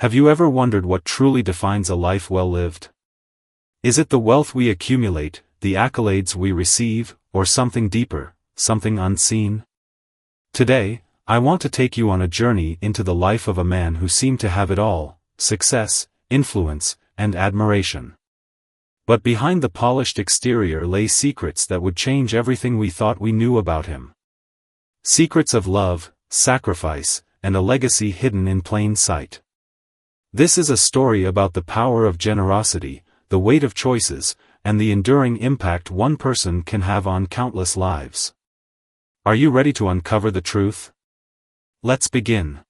Have you ever wondered what truly defines a life well lived? Is it the wealth we accumulate, the accolades we receive, or something deeper, something unseen? Today, I want to take you on a journey into the life of a man who seemed to have it all: success, influence, and admiration. But behind the polished exterior lay secrets that would change everything we thought we knew about him. Secrets of love, sacrifice, and a legacy hidden in plain sight. This is a story about the power of generosity, the weight of choices, and the enduring impact one person can have on countless lives. Are you ready to uncover the truth? Let's begin.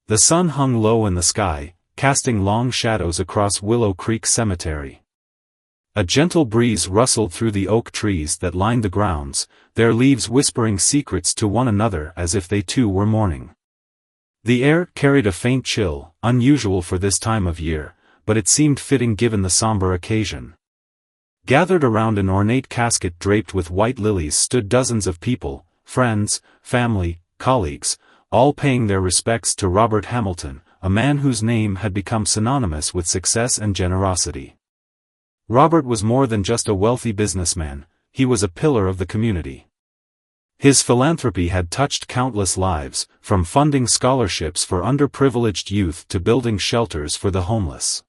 The sun hung low in the sky, casting long shadows across Willow Creek Cemetery. A gentle breeze rustled through the oak trees that lined the grounds, their leaves whispering secrets to one another as if they too were mourning. The air carried a faint chill, unusual for this time of year, but it seemed fitting given the somber occasion. Gathered around an ornate casket draped with white lilies stood dozens of people, friends, family, colleagues, all paying their respects to Robert Hamilton, a man whose name had become synonymous with success and generosity. Robert was more than just a wealthy businessman, he was a pillar of the community. His philanthropy had touched countless lives, from funding scholarships for underprivileged youth to building shelters for the homeless.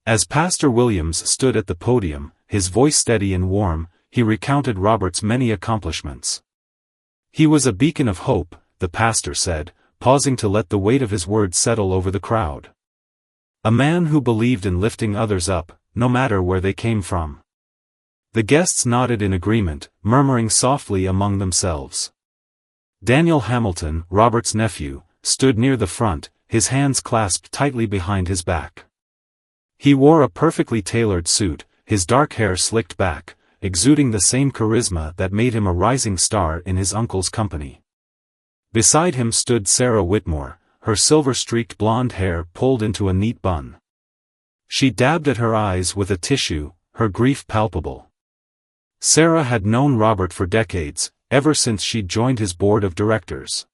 As Pastor Williams stood at the podium, his voice steady and warm, he recounted Robert's many accomplishments. He was a beacon of hope, the pastor said, pausing to let the weight of his words settle over the crowd. A man who believed in lifting others up, no matter where they came from. The guests nodded in agreement, murmuring softly among themselves. Daniel Hamilton, Robert's nephew, stood near the front, his hands clasped tightly behind his back. He wore a perfectly tailored suit, his dark hair slicked back, exuding the same charisma that made him a rising star in his uncle's company. Beside him stood Sarah Whitmore, her silver-streaked blonde hair pulled into a neat bun. She dabbed at her eyes with a tissue, her grief palpable. Sarah had known Robert for decades, ever since she'd joined his board of directors.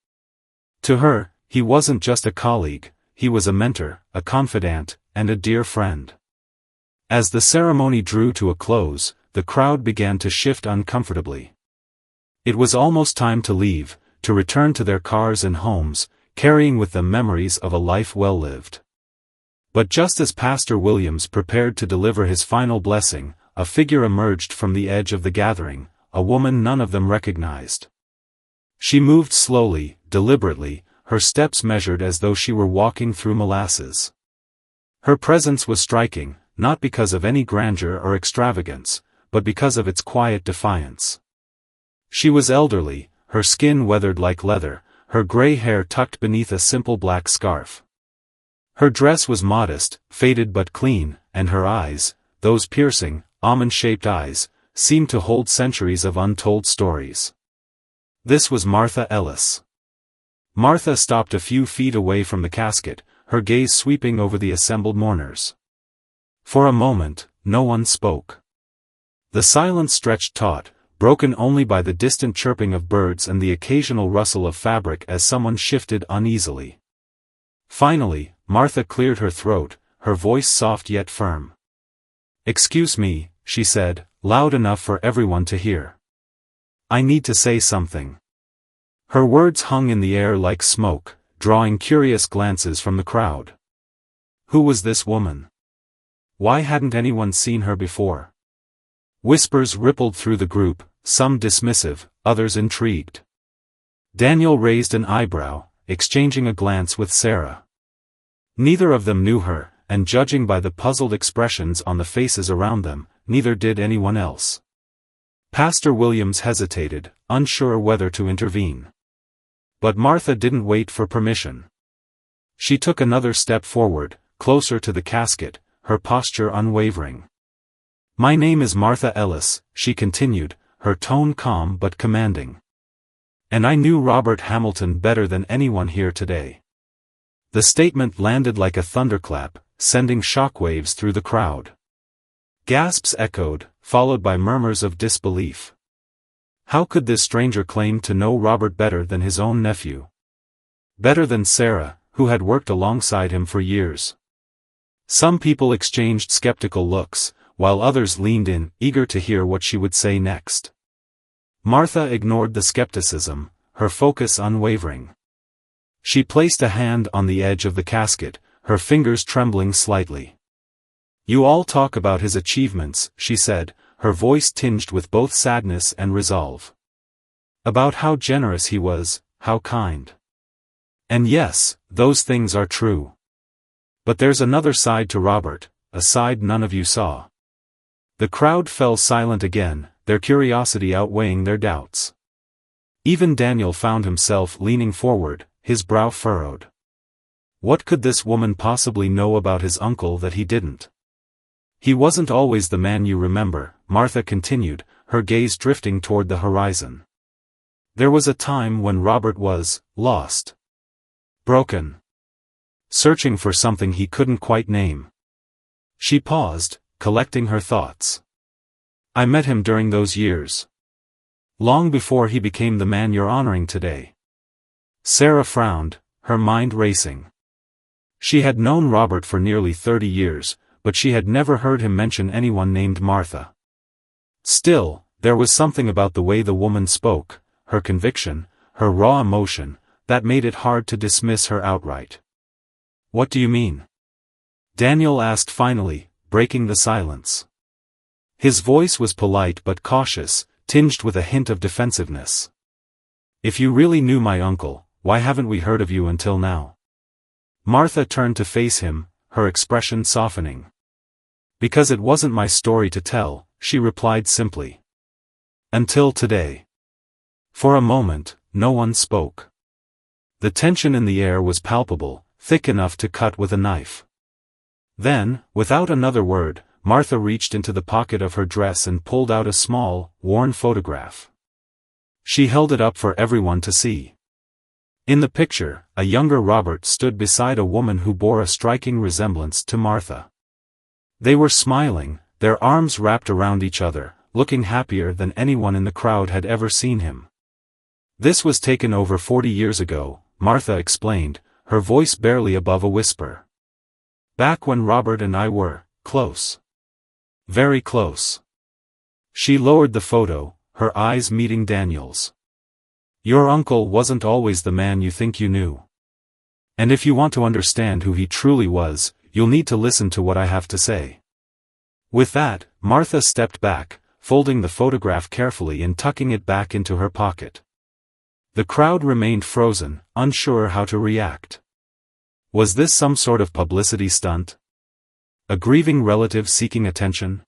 To her, he wasn't just a colleague, he was a mentor, a confidant, and a dear friend. As the ceremony drew to a close, the crowd began to shift uncomfortably. It was almost time to leave, to return to their cars and homes, carrying with them memories of a life well lived. But just as Pastor Williams prepared to deliver his final blessing, a figure emerged from the edge of the gathering, a woman none of them recognized. She moved slowly, deliberately, her steps measured as though she were walking through molasses. Her presence was striking, not because of any grandeur or extravagance, but because of its quiet defiance. She was elderly, her skin weathered like leather, her gray hair tucked beneath a simple black scarf. Her dress was modest, faded but clean, and her eyes, those piercing, almond-shaped eyes, seemed to hold centuries of untold stories. This was Martha Ellis. Martha stopped a few feet away from the casket, her gaze sweeping over the assembled mourners. For a moment, no one spoke. The silence stretched taut, broken only by the distant chirping of birds and the occasional rustle of fabric as someone shifted uneasily. Finally, Martha cleared her throat, her voice soft yet firm. "Excuse me," she said, loud enough for everyone to hear. "I need to say something." Her words hung in the air like smoke, drawing curious glances from the crowd. Who was this woman? Why hadn't anyone seen her before? Whispers rippled through the group, some dismissive, others intrigued. Daniel raised an eyebrow, exchanging a glance with Sarah. Neither of them knew her, and judging by the puzzled expressions on the faces around them, neither did anyone else. Pastor Williams hesitated, unsure whether to intervene. But Martha didn't wait for permission. She took another step forward, closer to the casket, her posture unwavering. "My name is Martha Ellis," she continued, her tone calm but commanding. "And I knew Robert Hamilton better than anyone here today." The statement landed like a thunderclap, sending shockwaves through the crowd. Gasps echoed, followed by murmurs of disbelief. How could this stranger claim to know Robert better than his own nephew? Better than Sarah, who had worked alongside him for years. Some people exchanged skeptical looks, while others leaned in, eager to hear what she would say next. Martha ignored the skepticism, her focus unwavering. She placed a hand on the edge of the casket, her fingers trembling slightly. "You all talk about his achievements," she said, her voice tinged with both sadness and resolve. "About how generous he was, how kind. And yes, those things are true. But there's another side to Robert, a side none of you saw." The crowd fell silent again, their curiosity outweighing their doubts. Even Daniel found himself leaning forward, his brow furrowed. What could this woman possibly know about his uncle that he didn't? "He wasn't always the man you remember," Martha continued, her gaze drifting toward the horizon. "There was a time when Robert was lost. Broken. Searching for something he couldn't quite name." She paused, collecting her thoughts. "I met him during those years. Long before he became the man you're honoring today." Sarah frowned, her mind racing. She had known Robert for nearly 30 years, but she had never heard him mention anyone named Martha. Still, there was something about the way the woman spoke, her conviction, her raw emotion, that made it hard to dismiss her outright. "What do you mean?" Daniel asked finally, breaking the silence. His voice was polite but cautious, tinged with a hint of defensiveness. "If you really knew my uncle, why haven't we heard of you until now?" Martha turned to face him, her expression softening. "Because it wasn't my story to tell," she replied simply. "Until today." For a moment, no one spoke. The tension in the air was palpable, thick enough to cut with a knife. Then, without another word, Martha reached into the pocket of her dress and pulled out a small, worn photograph. She held it up for everyone to see. In the picture, a younger Robert stood beside a woman who bore a striking resemblance to Martha. They were smiling, their arms wrapped around each other, looking happier than anyone in the crowd had ever seen him. "This was taken over 40 years ago," Martha explained, her voice barely above a whisper. "Back when Robert and I were close. Very close." She lowered the photo, her eyes meeting Daniel's. "Your uncle wasn't always the man you think you knew. And if you want to understand who he truly was, you'll need to listen to what I have to say." With that, Martha stepped back, folding the photograph carefully and tucking it back into her pocket. The crowd remained frozen, unsure how to react. Was this some sort of publicity stunt? A grieving relative seeking attention?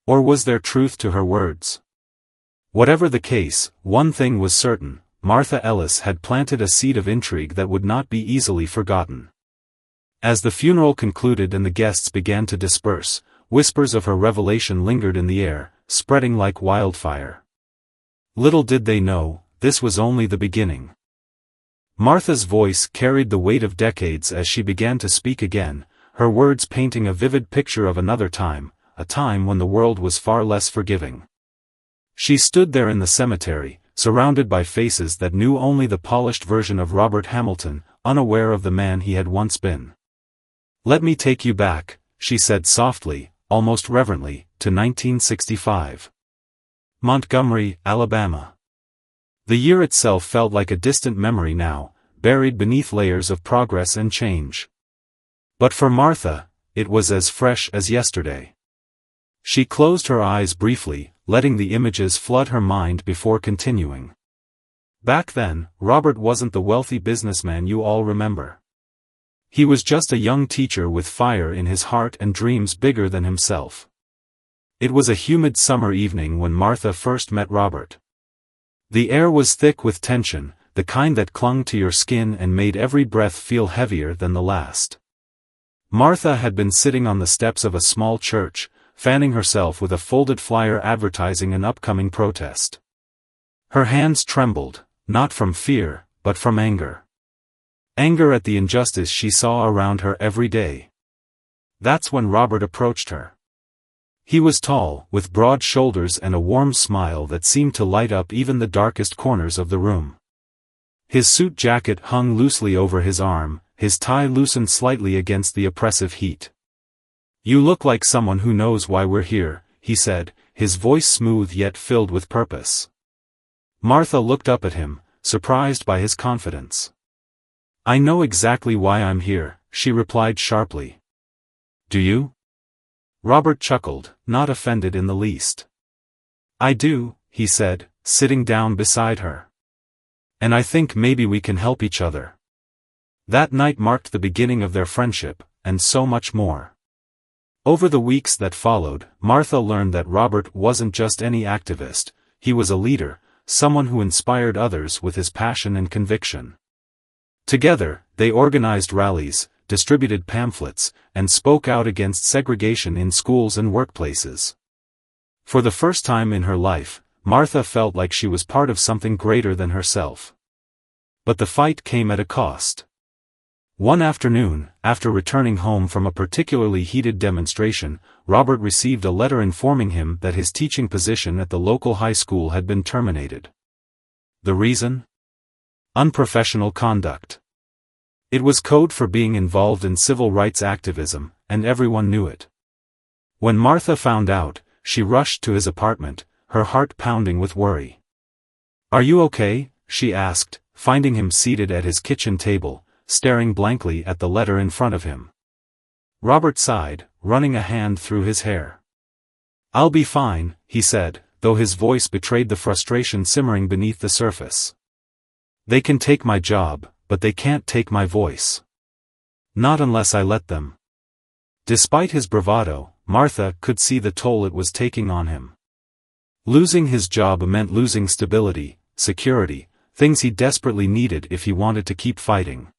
Or was there truth to her words? Whatever the case, one thing was certain: Martha Ellis had planted a seed of intrigue that would not be easily forgotten. As the funeral concluded and the guests began to disperse, whispers of her revelation lingered in the air, spreading like wildfire. Little did they know, this was only the beginning. Martha's voice carried the weight of decades as she began to speak again, her words painting a vivid picture of another time, a time when the world was far less forgiving. She stood there in the cemetery, surrounded by faces that knew only the polished version of Robert Hamilton, unaware of the man he had once been. "Let me take you back," she said softly, almost reverently, to 1965. Montgomery, Alabama. The year itself felt like a distant memory now, buried beneath layers of progress and change. But for Martha, it was as fresh as yesterday. She closed her eyes briefly, letting the images flood her mind before continuing. "Back then, Robert wasn't the wealthy businessman you all remember. He was just a young teacher with fire in his heart and dreams bigger than himself." It was a humid summer evening when Martha first met Robert. The air was thick with tension, the kind that clung to your skin and made every breath feel heavier than the last. Martha had been sitting on the steps of a small church, fanning herself with a folded flyer advertising an upcoming protest. Her hands trembled, not from fear, but from anger. Anger at the injustice she saw around her every day. That's when Robert approached her. He was tall, with broad shoulders and a warm smile that seemed to light up even the darkest corners of the room. His suit jacket hung loosely over his arm, his tie loosened slightly against the oppressive heat. "You look like someone who knows why we're here," he said, his voice smooth yet filled with purpose. Martha looked up at him, surprised by his confidence. "I know exactly why I'm here," she replied sharply. "Do you?" Robert chuckled, not offended in the least. "I do," he said, sitting down beside her. "And I think maybe we can help each other." That night marked the beginning of their friendship, and so much more. Over the weeks that followed, Martha learned that Robert wasn't just any activist, he was a leader, someone who inspired others with his passion and conviction. Together, they organized rallies, distributed pamphlets, and spoke out against segregation in schools and workplaces. For the first time in her life, Martha felt like she was part of something greater than herself. But the fight came at a cost. One afternoon, after returning home from a particularly heated demonstration, Robert received a letter informing him that his teaching position at the local high school had been terminated. The reason? Unprofessional conduct. It was code for being involved in civil rights activism, and everyone knew it. When Martha found out, she rushed to his apartment, her heart pounding with worry. "Are you okay?" she asked, finding him seated at his kitchen table, staring blankly at the letter in front of him. Robert sighed, running a hand through his hair. "I'll be fine," he said, though his voice betrayed the frustration simmering beneath the surface. "They can take my job, but they can't take my voice. Not unless I let them." Despite his bravado, Martha could see the toll it was taking on him. Losing his job meant losing stability, security, things he desperately needed if he wanted to keep fighting.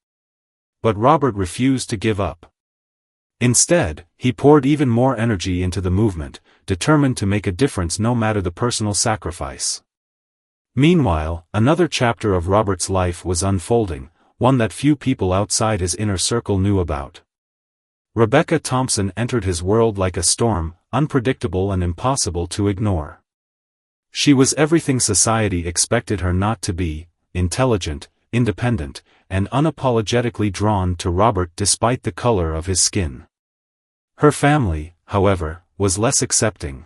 But Robert refused to give up. Instead, he poured even more energy into the movement, determined to make a difference no matter the personal sacrifice. Meanwhile, another chapter of Robert's life was unfolding, one that few people outside his inner circle knew about. Rebecca Thompson entered his world like a storm, unpredictable and impossible to ignore. She was everything society expected her not to be: intelligent, independent, and unapologetically drawn to Robert despite the color of his skin. Her family, however, was less accepting.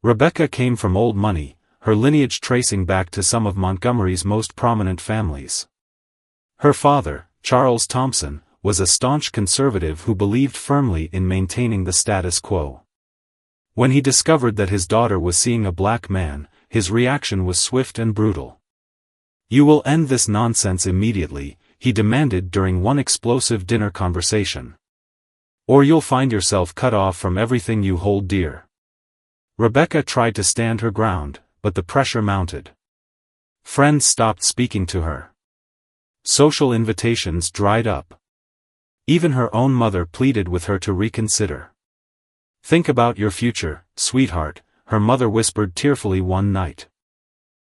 Rebecca came from old money, her lineage tracing back to some of Montgomery's most prominent families. Her father, Charles Thompson, was a staunch conservative who believed firmly in maintaining the status quo. When he discovered that his daughter was seeing a black man, his reaction was swift and brutal. "You will end this nonsense immediately," he demanded during one explosive dinner conversation. "Or you'll find yourself cut off from everything you hold dear." Rebecca tried to stand her ground, but the pressure mounted. Friends stopped speaking to her. Social invitations dried up. Even her own mother pleaded with her to reconsider. "Think about your future, sweetheart," her mother whispered tearfully one night.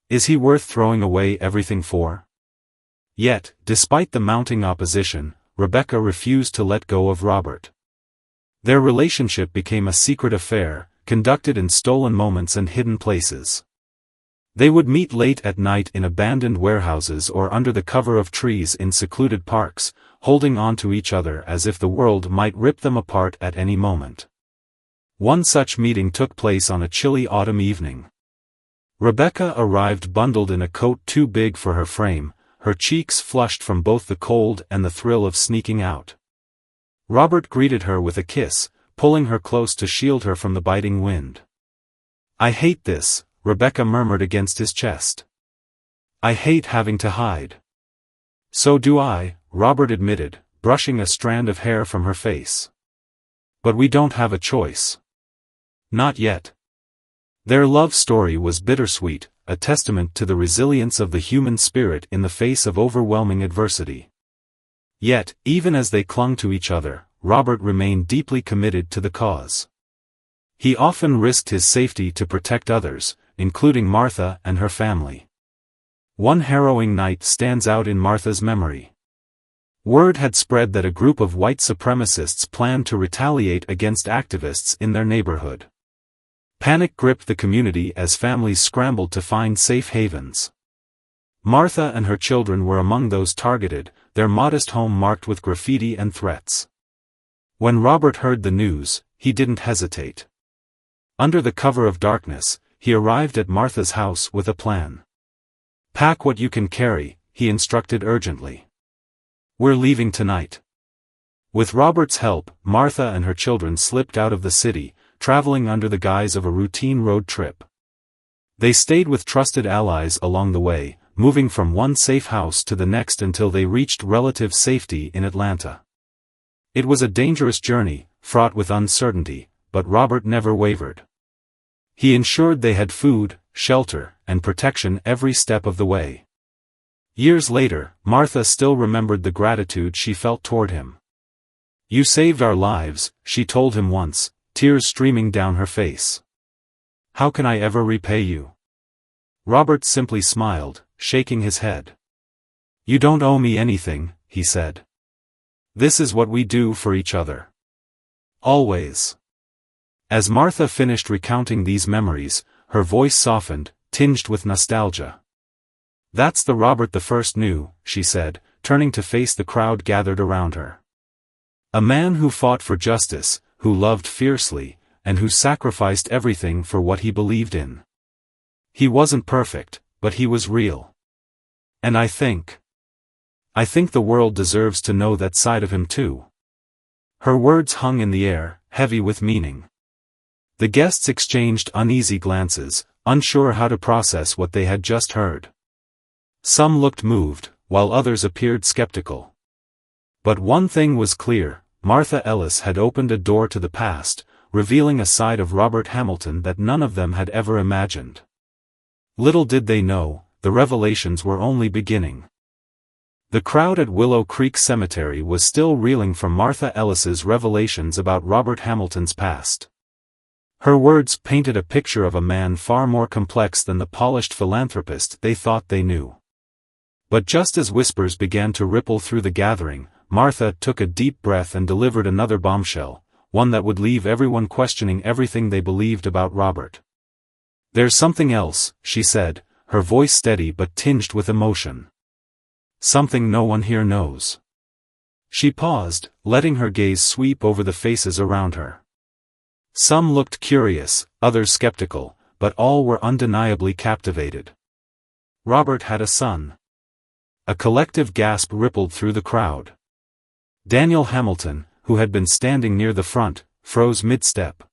"Is he worth throwing away everything for?" Yet, despite the mounting opposition, Rebecca refused to let go of Robert. Their relationship became a secret affair, conducted in stolen moments and hidden places. They would meet late at night in abandoned warehouses or under the cover of trees in secluded parks, holding on to each other as if the world might rip them apart at any moment. One such meeting took place on a chilly autumn evening. Rebecca arrived bundled in a coat too big for her frame, her cheeks flushed from both the cold and the thrill of sneaking out. Robert greeted her with a kiss, pulling her close to shield her from the biting wind. "I hate this," Rebecca murmured against his chest. "I hate having to hide." "So do I," Robert admitted, brushing a strand of hair from her face. "But we don't have a choice." "Not yet." Their love story was bittersweet, a testament to the resilience of the human spirit in the face of overwhelming adversity. Yet, even as they clung to each other, Robert remained deeply committed to the cause. He often risked his safety to protect others, including Martha and her family. One harrowing night stands out in Martha's memory. Word had spread that a group of white supremacists planned to retaliate against activists in their neighborhood. Panic gripped the community as families scrambled to find safe havens. Martha and her children were among those targeted, their modest home marked with graffiti and threats. When Robert heard the news, he didn't hesitate. Under the cover of darkness, he arrived at Martha's house with a plan. "Pack what you can carry," he instructed urgently. "We're leaving tonight." With Robert's help, Martha and her children slipped out of the city, traveling under the guise of a routine road trip. They stayed with trusted allies along the way, moving from one safe house to the next until they reached relative safety in Atlanta. It was a dangerous journey, fraught with uncertainty, but Robert never wavered. He ensured they had food, shelter, and protection every step of the way. Years later, Martha still remembered the gratitude she felt toward him. "You saved our lives," she told him once, tears streaming down her face. "How can I ever repay you?" Robert simply smiled, shaking his head. "You don't owe me anything," he said. "This is what we do for each other. Always." As Martha finished recounting these memories, her voice softened, tinged with nostalgia. "That's the Robert the First knew," she said, turning to face the crowd gathered around her. "A man who fought for justice, who loved fiercely, and who sacrificed everything for what he believed in. He wasn't perfect, but he was real. And I think the world deserves to know that side of him too." Her words hung in the air, heavy with meaning. The guests exchanged uneasy glances, unsure how to process what they had just heard. Some looked moved, while others appeared skeptical. But one thing was clear: Martha Ellis had opened a door to the past, revealing a side of Robert Hamilton that none of them had ever imagined. Little did they know, the revelations were only beginning. The crowd at Willow Creek Cemetery was still reeling from Martha Ellis's revelations about Robert Hamilton's past. Her words painted a picture of a man far more complex than the polished philanthropist they thought they knew. But just as whispers began to ripple through the gathering, Martha took a deep breath and delivered another bombshell, one that would leave everyone questioning everything they believed about Robert. "There's something else," she said, her voice steady but tinged with emotion. "Something no one here knows." She paused, letting her gaze sweep over the faces around her. Some looked curious, others skeptical, but all were undeniably captivated. Robert had a son. A collective gasp rippled through the crowd. Daniel Hamilton, who had been standing near the front, froze mid-step.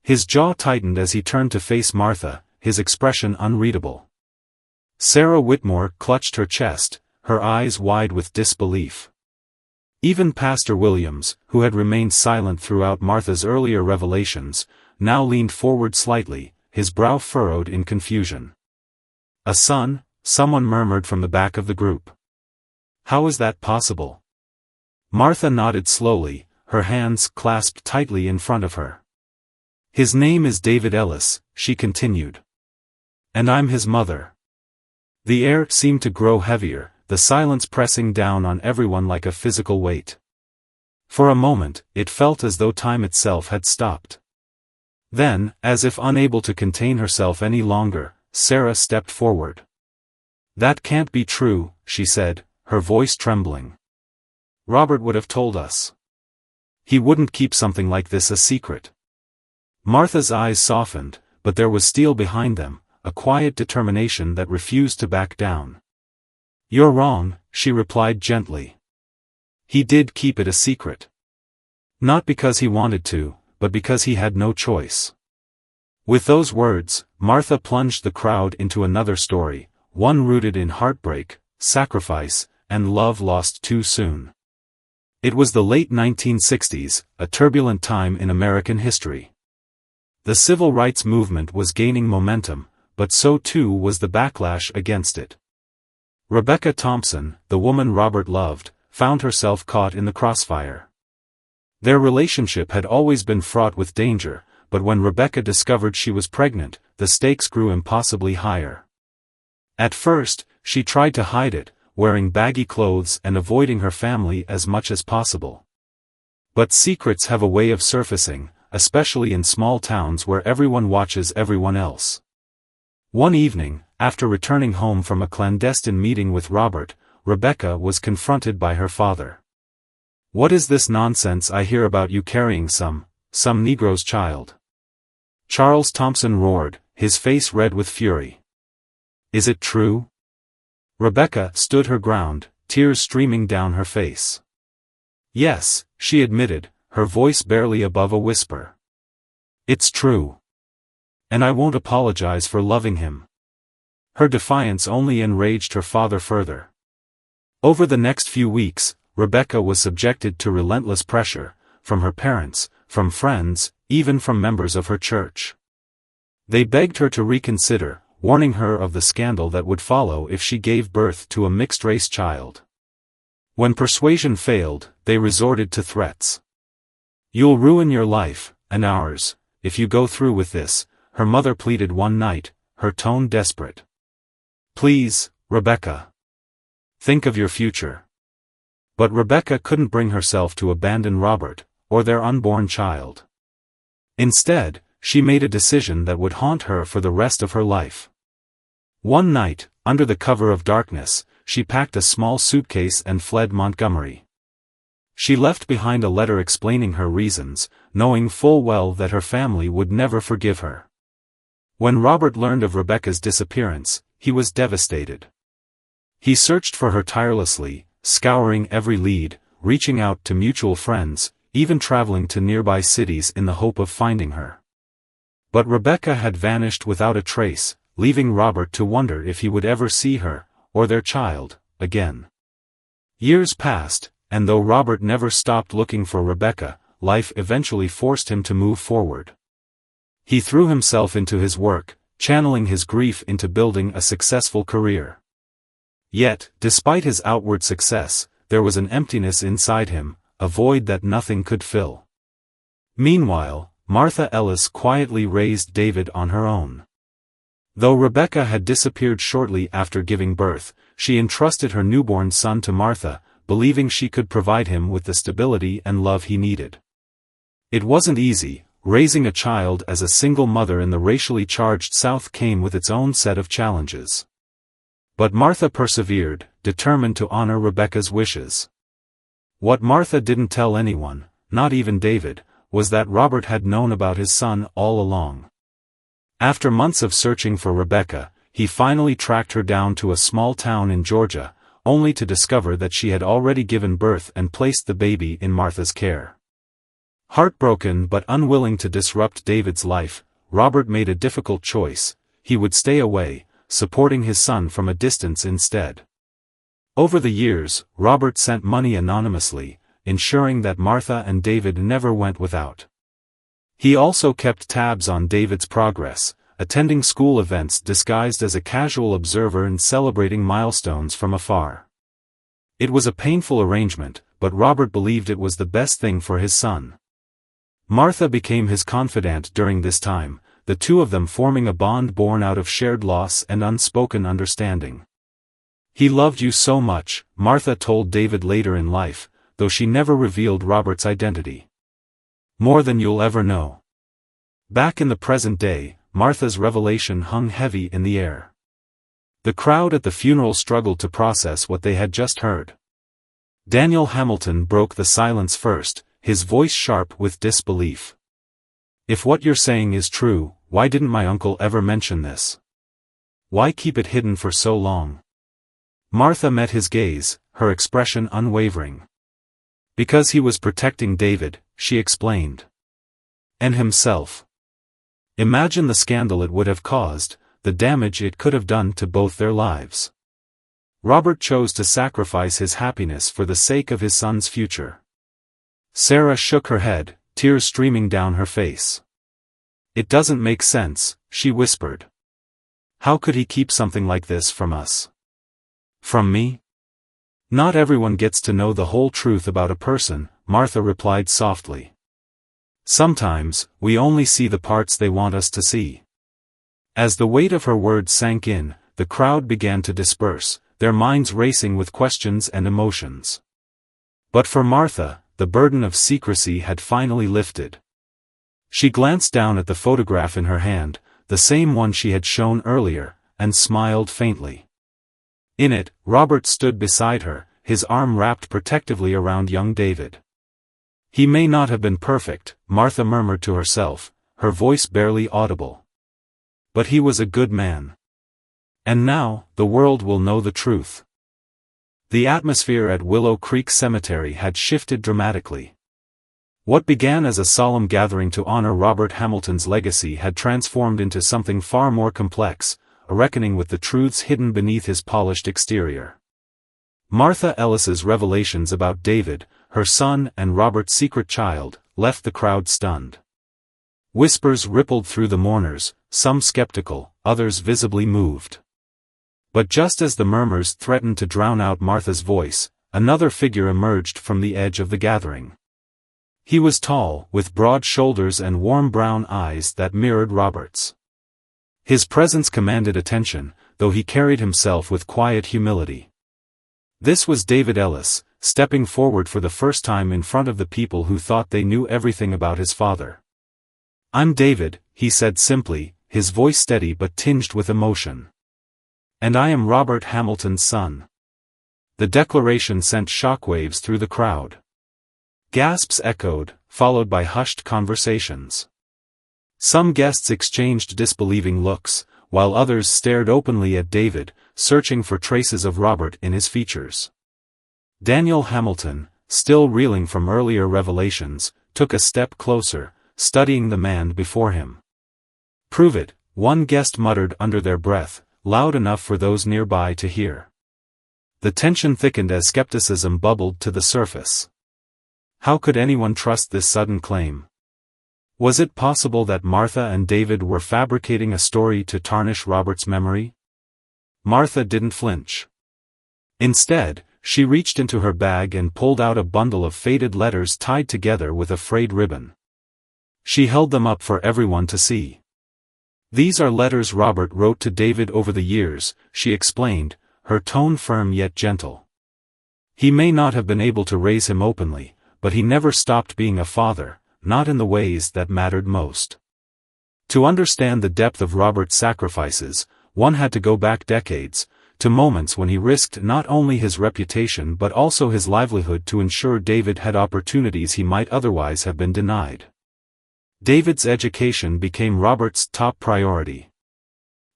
His jaw tightened as he turned to face Martha, his expression unreadable. Sarah Whitmore clutched her chest, her eyes wide with disbelief. Even Pastor Williams, who had remained silent throughout Martha's earlier revelations, now leaned forward slightly, his brow furrowed in confusion. "A son?" someone murmured from the back of the group. "How is that possible?" Martha nodded slowly, her hands clasped tightly in front of her. "His name is David Ellis," she continued. "And I'm his mother." The air seemed to grow heavier, the silence pressing down on everyone like a physical weight. For a moment, it felt as though time itself had stopped. Then, as if unable to contain herself any longer, Sarah stepped forward. "That can't be true," she said, her voice trembling. "Robert would have told us. He wouldn't keep something like this a secret." Martha's eyes softened, but there was steel behind them, a quiet determination that refused to back down. "You're wrong," she replied gently. "He did keep it a secret. Not because he wanted to, but because he had no choice." With those words, Martha plunged the crowd into another story, one rooted in heartbreak, sacrifice, and love lost too soon. It was the late 1960s, a turbulent time in American history. The civil rights movement was gaining momentum, but so too was the backlash against it. Rebecca Thompson, the woman Robert loved, found herself caught in the crossfire. Their relationship had always been fraught with danger, but when Rebecca discovered she was pregnant, the stakes grew impossibly higher. At first, she tried to hide it, wearing baggy clothes and avoiding her family as much as possible. But secrets have a way of surfacing, especially in small towns where everyone watches everyone else. One evening, after returning home from a clandestine meeting with Robert, Rebecca was confronted by her father. "What is this nonsense I hear about you carrying some Negro's child?" Charles Thompson roared, his face red with fury. "Is it true?" Rebecca stood her ground, tears streaming down her face. "Yes," she admitted, her voice barely above a whisper. "It's true. And I won't apologize for loving him." Her defiance only enraged her father further. Over the next few weeks, Rebecca was subjected to relentless pressure, from her parents, from friends, even from members of her church. They begged her to reconsider, warning her of the scandal that would follow if she gave birth to a mixed-race child. When persuasion failed, they resorted to threats. "You'll ruin your life, and ours, if you go through with this," her mother pleaded one night, her tone desperate. "Please, Rebecca. Think of your future." But Rebecca couldn't bring herself to abandon Robert, or their unborn child. Instead, she made a decision that would haunt her for the rest of her life. One night, under the cover of darkness, she packed a small suitcase and fled Montgomery. She left behind a letter explaining her reasons, knowing full well that her family would never forgive her. When Robert learned of Rebecca's disappearance, he was devastated. He searched for her tirelessly, scouring every lead, reaching out to mutual friends, even traveling to nearby cities in the hope of finding her. But Rebecca had vanished without a trace, leaving Robert to wonder if he would ever see her, or their child, again. Years passed, and though Robert never stopped looking for Rebecca, life eventually forced him to move forward. He threw himself into his work, channeling his grief into building a successful career. Yet, despite his outward success, there was an emptiness inside him, a void that nothing could fill. Meanwhile, Martha Ellis quietly raised David on her own. Though Rebecca had disappeared shortly after giving birth, she entrusted her newborn son to Martha, believing she could provide him with the stability and love he needed. It wasn't easy. Raising a child as a single mother in the racially charged South came with its own set of challenges. But Martha persevered, determined to honor Rebecca's wishes. What Martha didn't tell anyone, not even David, was that Robert had known about his son all along. After months of searching for Rebecca, he finally tracked her down to a small town in Georgia, only to discover that she had already given birth and placed the baby in Martha's care. Heartbroken but unwilling to disrupt David's life, Robert made a difficult choice. He would stay away, supporting his son from a distance instead. Over the years, Robert sent money anonymously, ensuring that Martha and David never went without. He also kept tabs on David's progress, attending school events disguised as a casual observer and celebrating milestones from afar. It was a painful arrangement, but Robert believed it was the best thing for his son. Martha became his confidant during this time, the two of them forming a bond born out of shared loss and unspoken understanding. "He loved you so much," Martha told David later in life, though she never revealed Robert's identity. "More than you'll ever know." Back in the present day, Martha's revelation hung heavy in the air. The crowd at the funeral struggled to process what they had just heard. Daniel Hamilton broke the silence first, his voice sharp with disbelief. "If what you're saying is true, why didn't my uncle ever mention this? Why keep it hidden for so long?" Martha met his gaze, her expression unwavering. "Because he was protecting David," she explained. "And himself. Imagine the scandal it would have caused, the damage it could have done to both their lives. Robert chose to sacrifice his happiness for the sake of his son's future." Sarah shook her head, tears streaming down her face. "It doesn't make sense," she whispered. "How could he keep something like this from us? From me?" "Not everyone gets to know the whole truth about a person," Martha replied softly. "Sometimes, we only see the parts they want us to see." As the weight of her words sank in, the crowd began to disperse, their minds racing with questions and emotions. But for Martha, the burden of secrecy had finally lifted. She glanced down at the photograph in her hand, the same one she had shown earlier, and smiled faintly. In it, Robert stood beside her, his arm wrapped protectively around young David. "He may not have been perfect," Martha murmured to herself, her voice barely audible. "But he was a good man. And now, the world will know the truth." The atmosphere at Willow Creek Cemetery had shifted dramatically. What began as a solemn gathering to honor Robert Hamilton's legacy had transformed into something far more complex, a reckoning with the truths hidden beneath his polished exterior. Martha Ellis's revelations about David, her son and Robert's secret child, left the crowd stunned. Whispers rippled through the mourners, some skeptical, others visibly moved. But just as the murmurs threatened to drown out Martha's voice, another figure emerged from the edge of the gathering. He was tall, with broad shoulders and warm brown eyes that mirrored Robert's. His presence commanded attention, though he carried himself with quiet humility. This was David Ellis, stepping forward for the first time in front of the people who thought they knew everything about his father. "I'm David," he said simply, his voice steady but tinged with emotion. "And I am Robert Hamilton's son." The declaration sent shockwaves through the crowd. Gasps echoed, followed by hushed conversations. Some guests exchanged disbelieving looks, while others stared openly at David, searching for traces of Robert in his features. Daniel Hamilton, still reeling from earlier revelations, took a step closer, studying the man before him. "Prove it," one guest muttered under their breath, loud enough for those nearby to hear. The tension thickened as skepticism bubbled to the surface. How could anyone trust this sudden claim? Was it possible that Martha and David were fabricating a story to tarnish Robert's memory? Martha didn't flinch. Instead, she reached into her bag and pulled out a bundle of faded letters tied together with a frayed ribbon. She held them up for everyone to see. "These are letters Robert wrote to David over the years," she explained, her tone firm yet gentle. "He may not have been able to raise him openly, but he never stopped being a father, not in the ways that mattered most." To understand the depth of Robert's sacrifices, one had to go back decades, to moments when he risked not only his reputation but also his livelihood to ensure David had opportunities he might otherwise have been denied. David's education became Robert's top priority.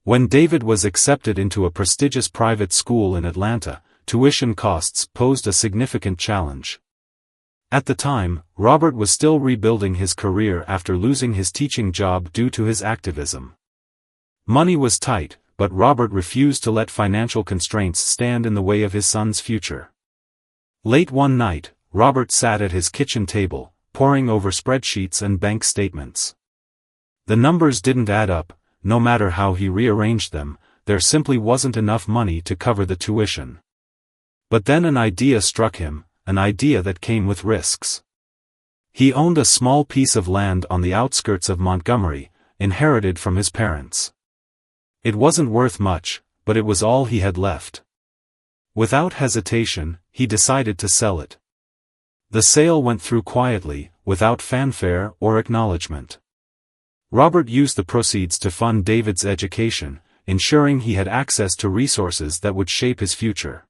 When David was accepted into a prestigious private school in Atlanta, tuition costs posed a significant challenge. At the time, Robert was still rebuilding his career after losing his teaching job due to his activism. Money was tight, but Robert refused to let financial constraints stand in the way of his son's future. Late one night, Robert sat at his kitchen table, poring over spreadsheets and bank statements. The numbers didn't add up, no matter how he rearranged them, there simply wasn't enough money to cover the tuition. But then an idea struck him, an idea that came with risks. He owned a small piece of land on the outskirts of Montgomery, inherited from his parents. It wasn't worth much, but it was all he had left. Without hesitation, he decided to sell it. The sale went through quietly, without fanfare or acknowledgement. Robert used the proceeds to fund David's education, ensuring he had access to resources that would shape his future.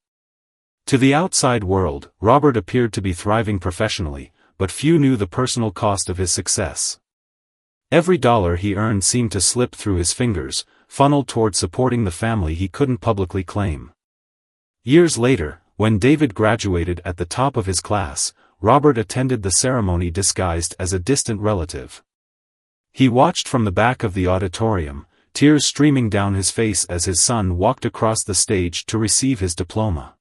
To the outside world, Robert appeared to be thriving professionally, but few knew the personal cost of his success. Every dollar he earned seemed to slip through his fingers, funneled toward supporting the family he couldn't publicly claim. Years later, when David graduated at the top of his class, Robert attended the ceremony disguised as a distant relative. He watched from the back of the auditorium, tears streaming down his face as his son walked across the stage to receive his diploma.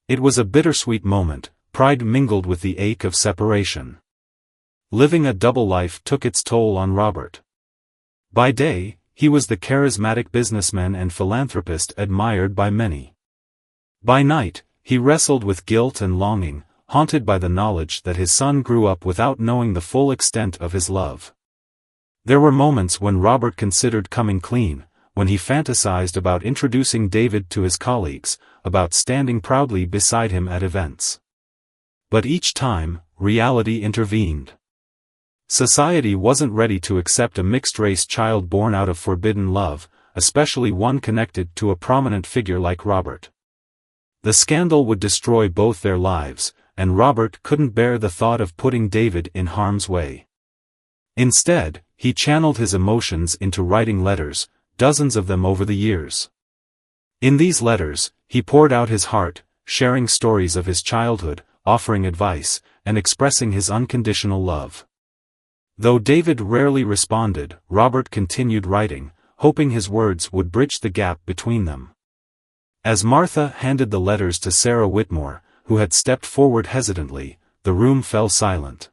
It was a bittersweet moment, pride mingled with the ache of separation. Living a double life took its toll on Robert. By day, he was the charismatic businessman and philanthropist admired by many. By night, he wrestled with guilt and longing, haunted by the knowledge that his son grew up without knowing the full extent of his love. There were moments when Robert considered coming clean, when he fantasized about introducing David to his colleagues, about standing proudly beside him at events. But each time, reality intervened. Society wasn't ready to accept a mixed-race child born out of forbidden love, especially one connected to a prominent figure like Robert. The scandal would destroy both their lives, and Robert couldn't bear the thought of putting David in harm's way. Instead, he channeled his emotions into writing letters, dozens of them over the years. In these letters, he poured out his heart, sharing stories of his childhood, offering advice, and expressing his unconditional love. Though David rarely responded, Robert continued writing, hoping his words would bridge the gap between them. As Martha handed the letters to Sarah Whitmore, who had stepped forward hesitantly, the room fell silent.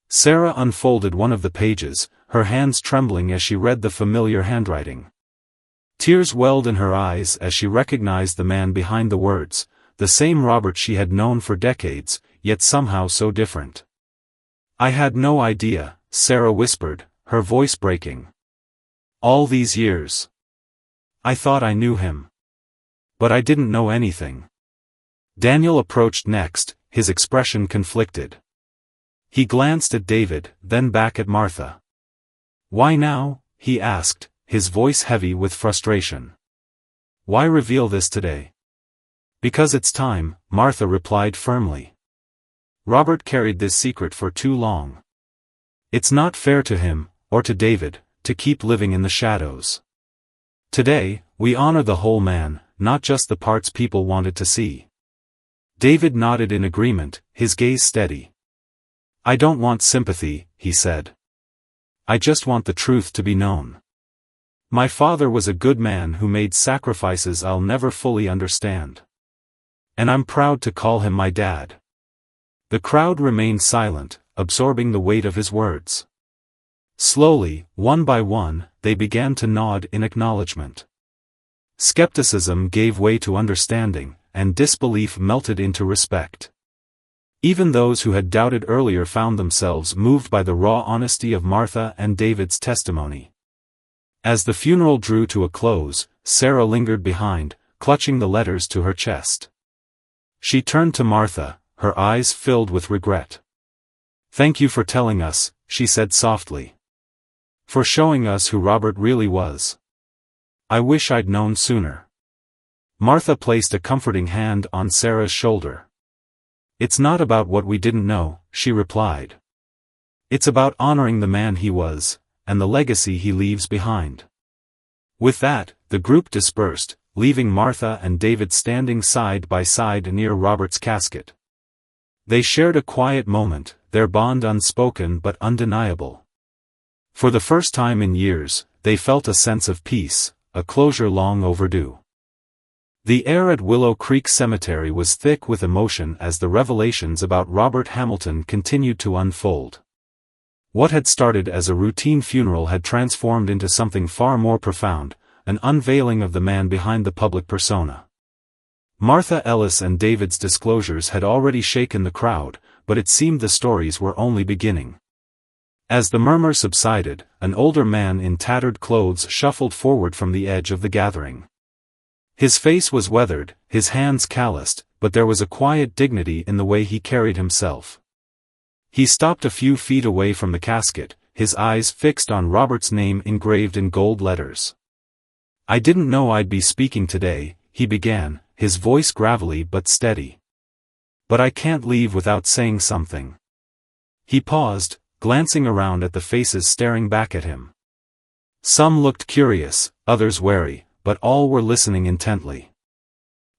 Sarah unfolded one of the pages, her hands trembling as she read the familiar handwriting. Tears welled in her eyes as she recognized the man behind the words, the same Robert she had known for decades, yet somehow so different. "I had no idea," Sarah whispered, her voice breaking. "All these years. I thought I knew him. But I didn't know anything." Daniel approached next, his expression conflicted. He glanced at David, then back at Martha. "Why now?" he asked, his voice heavy with frustration. "Why reveal this today?" "Because it's time," Martha replied firmly. "Robert carried this secret for too long. It's not fair to him, or to David, to keep living in the shadows. Today, we honor the whole man, not just the parts people wanted to see." David nodded in agreement, his gaze steady. "I don't want sympathy," he said. "I just want the truth to be known. My father was a good man who made sacrifices I'll never fully understand. And I'm proud to call him my dad." The crowd remained silent, absorbing the weight of his words. Slowly, one by one, they began to nod in acknowledgement. Skepticism gave way to understanding, and disbelief melted into respect. Even those who had doubted earlier found themselves moved by the raw honesty of Martha and David's testimony. As the funeral drew to a close, Sarah lingered behind, clutching the letters to her chest. She turned to Martha, her eyes filled with regret. "Thank you for telling us," she said softly. "For showing us who Robert really was. I wish I'd known sooner." Martha placed a comforting hand on Sarah's shoulder. "It's not about what we didn't know," she replied. "It's about honoring the man he was, and the legacy he leaves behind." With that, the group dispersed, leaving Martha and David standing side by side near Robert's casket. They shared a quiet moment, their bond unspoken but undeniable. For the first time in years, they felt a sense of peace, a closure long overdue. The air at Willow Creek Cemetery was thick with emotion as the revelations about Robert Hamilton continued to unfold. What had started as a routine funeral had transformed into something far more profound, an unveiling of the man behind the public persona. Martha Ellis and David's disclosures had already shaken the crowd, but it seemed the stories were only beginning. As the murmur subsided, an older man in tattered clothes shuffled forward from the edge of the gathering. His face was weathered, his hands calloused, but there was a quiet dignity in the way he carried himself. He stopped a few feet away from the casket, his eyes fixed on Robert's name engraved in gold letters. "I didn't know I'd be speaking today," he began, his voice gravelly but steady. "But I can't leave without saying something." He paused, glancing around at the faces staring back at him. Some looked curious, others wary, but all were listening intently.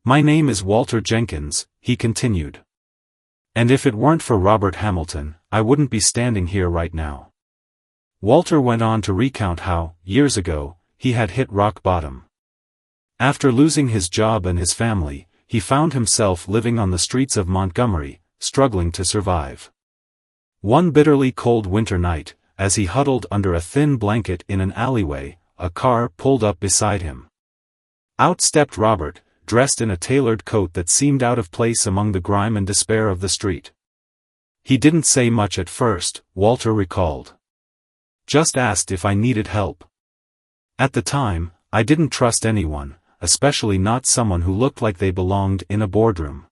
"My name is Walter Jenkins," he continued. "And if it weren't for Robert Hamilton, I wouldn't be standing here right now." Walter went on to recount how, years ago, he had hit rock bottom. After losing his job and his family, he found himself living on the streets of Montgomery, struggling to survive. One bitterly cold winter night, as he huddled under a thin blanket in an alleyway, a car pulled up beside him. Out stepped Robert, dressed in a tailored coat that seemed out of place among the grime and despair of the street. "He didn't say much at first," Walter recalled. "Just asked if I needed help. At the time, I didn't trust anyone, especially not someone who looked like they belonged in a boardroom.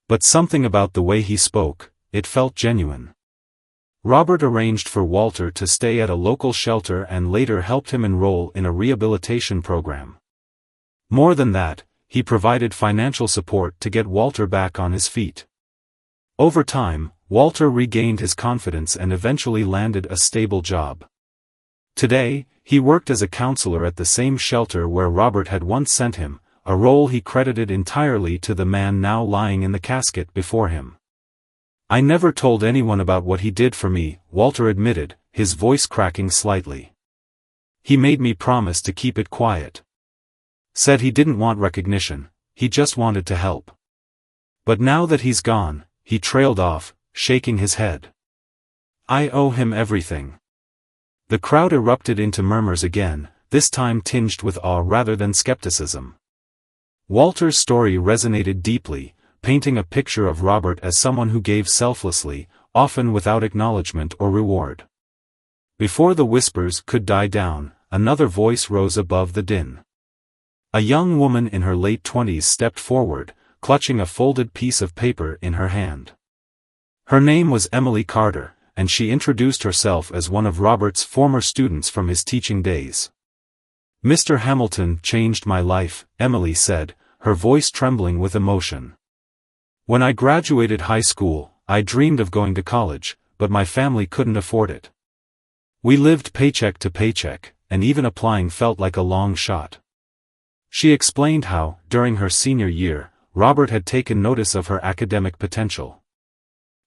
But something about the way he spoke, it felt genuine. Robert arranged for Walter to stay at a local shelter and later helped him enroll in a rehabilitation program. More than that, he provided financial support to get Walter back on his feet. Over time, Walter regained his confidence and eventually landed a stable job. Today, he worked as a counselor at the same shelter where Robert had once sent him, a role he credited entirely to the man now lying in the casket before him. "I never told anyone about what he did for me," Walter admitted, his voice cracking slightly. "He made me promise to keep it quiet. Said he didn't want recognition, he just wanted to help. But now that he's gone," he trailed off, shaking his head. "I owe him everything." The crowd erupted into murmurs again, this time tinged with awe rather than skepticism. Walter's story resonated deeply, painting a picture of Robert as someone who gave selflessly, often without acknowledgement or reward. Before the whispers could die down, another voice rose above the din. A young woman in her late 20s stepped forward, clutching a folded piece of paper in her hand. Her name was Emily Carter, and she introduced herself as one of Robert's former students from his teaching days. "Mr. Hamilton changed my life," Emily said, her voice trembling with emotion. "When I graduated high school, I dreamed of going to college, but my family couldn't afford it. We lived paycheck to paycheck, and even applying felt like a long shot." She explained how, during her senior year, Robert had taken notice of her academic potential.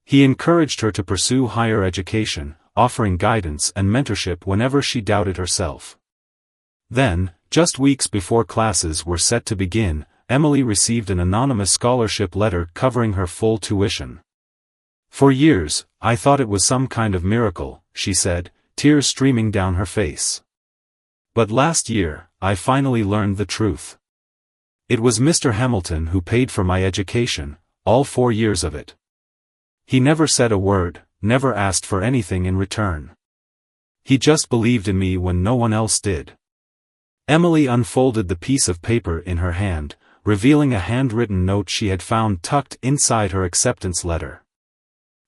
He encouraged her to pursue higher education, offering guidance and mentorship whenever she doubted herself. Then, just weeks before classes were set to begin, Emily received an anonymous scholarship letter covering her full tuition. "For years, I thought it was some kind of miracle," she said, tears streaming down her face. "But last year, I finally learned the truth. It was Mr. Hamilton who paid for my education, all 4 years of it. He never said a word, never asked for anything in return. He just believed in me when no one else did." Emily unfolded the piece of paper in her hand, revealing a handwritten note she had found tucked inside her acceptance letter.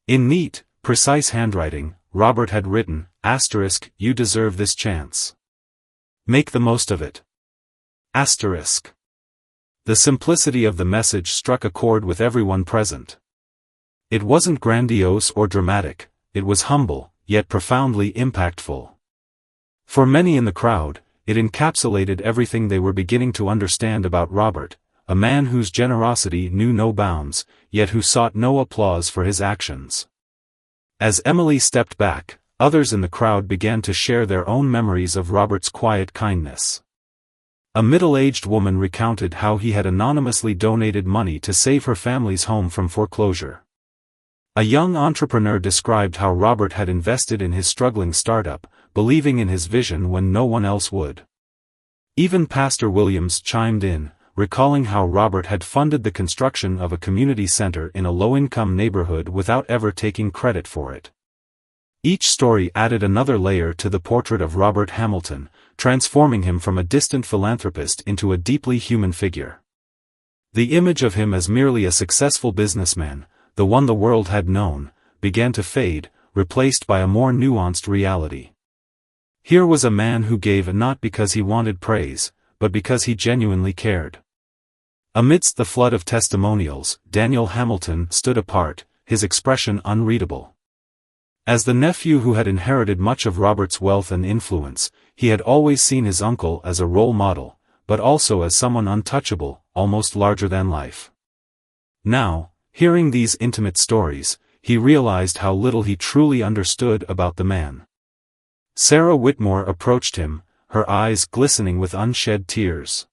In neat, precise handwriting, Robert had written, **, you deserve this chance. Make the most of it. **. The simplicity of the message struck a chord with everyone present. It wasn't grandiose or dramatic, it was humble, yet profoundly impactful. For many in the crowd, it encapsulated everything they were beginning to understand about Robert, a man whose generosity knew no bounds, yet who sought no applause for his actions. As Emily stepped back, others in the crowd began to share their own memories of Robert's quiet kindness. A middle-aged woman recounted how he had anonymously donated money to save her family's home from foreclosure. A young entrepreneur described how Robert had invested in his struggling startup, believing in his vision when no one else would. Even Pastor Williams chimed in, recalling how Robert had funded the construction of a community center in a low-income neighborhood without ever taking credit for it. Each story added another layer to the portrait of Robert Hamilton, transforming him from a distant philanthropist into a deeply human figure. The image of him as merely a successful businessman, the one the world had known, began to fade, replaced by a more nuanced reality. Here was a man who gave not because he wanted praise, but because he genuinely cared. Amidst the flood of testimonials, Daniel Hamilton stood apart, his expression unreadable. As the nephew who had inherited much of Robert's wealth and influence, he had always seen his uncle as a role model, but also as someone untouchable, almost larger than life. Now, hearing these intimate stories, he realized how little he truly understood about the man. Sarah Whitmore approached him, her eyes glistening with unshed tears.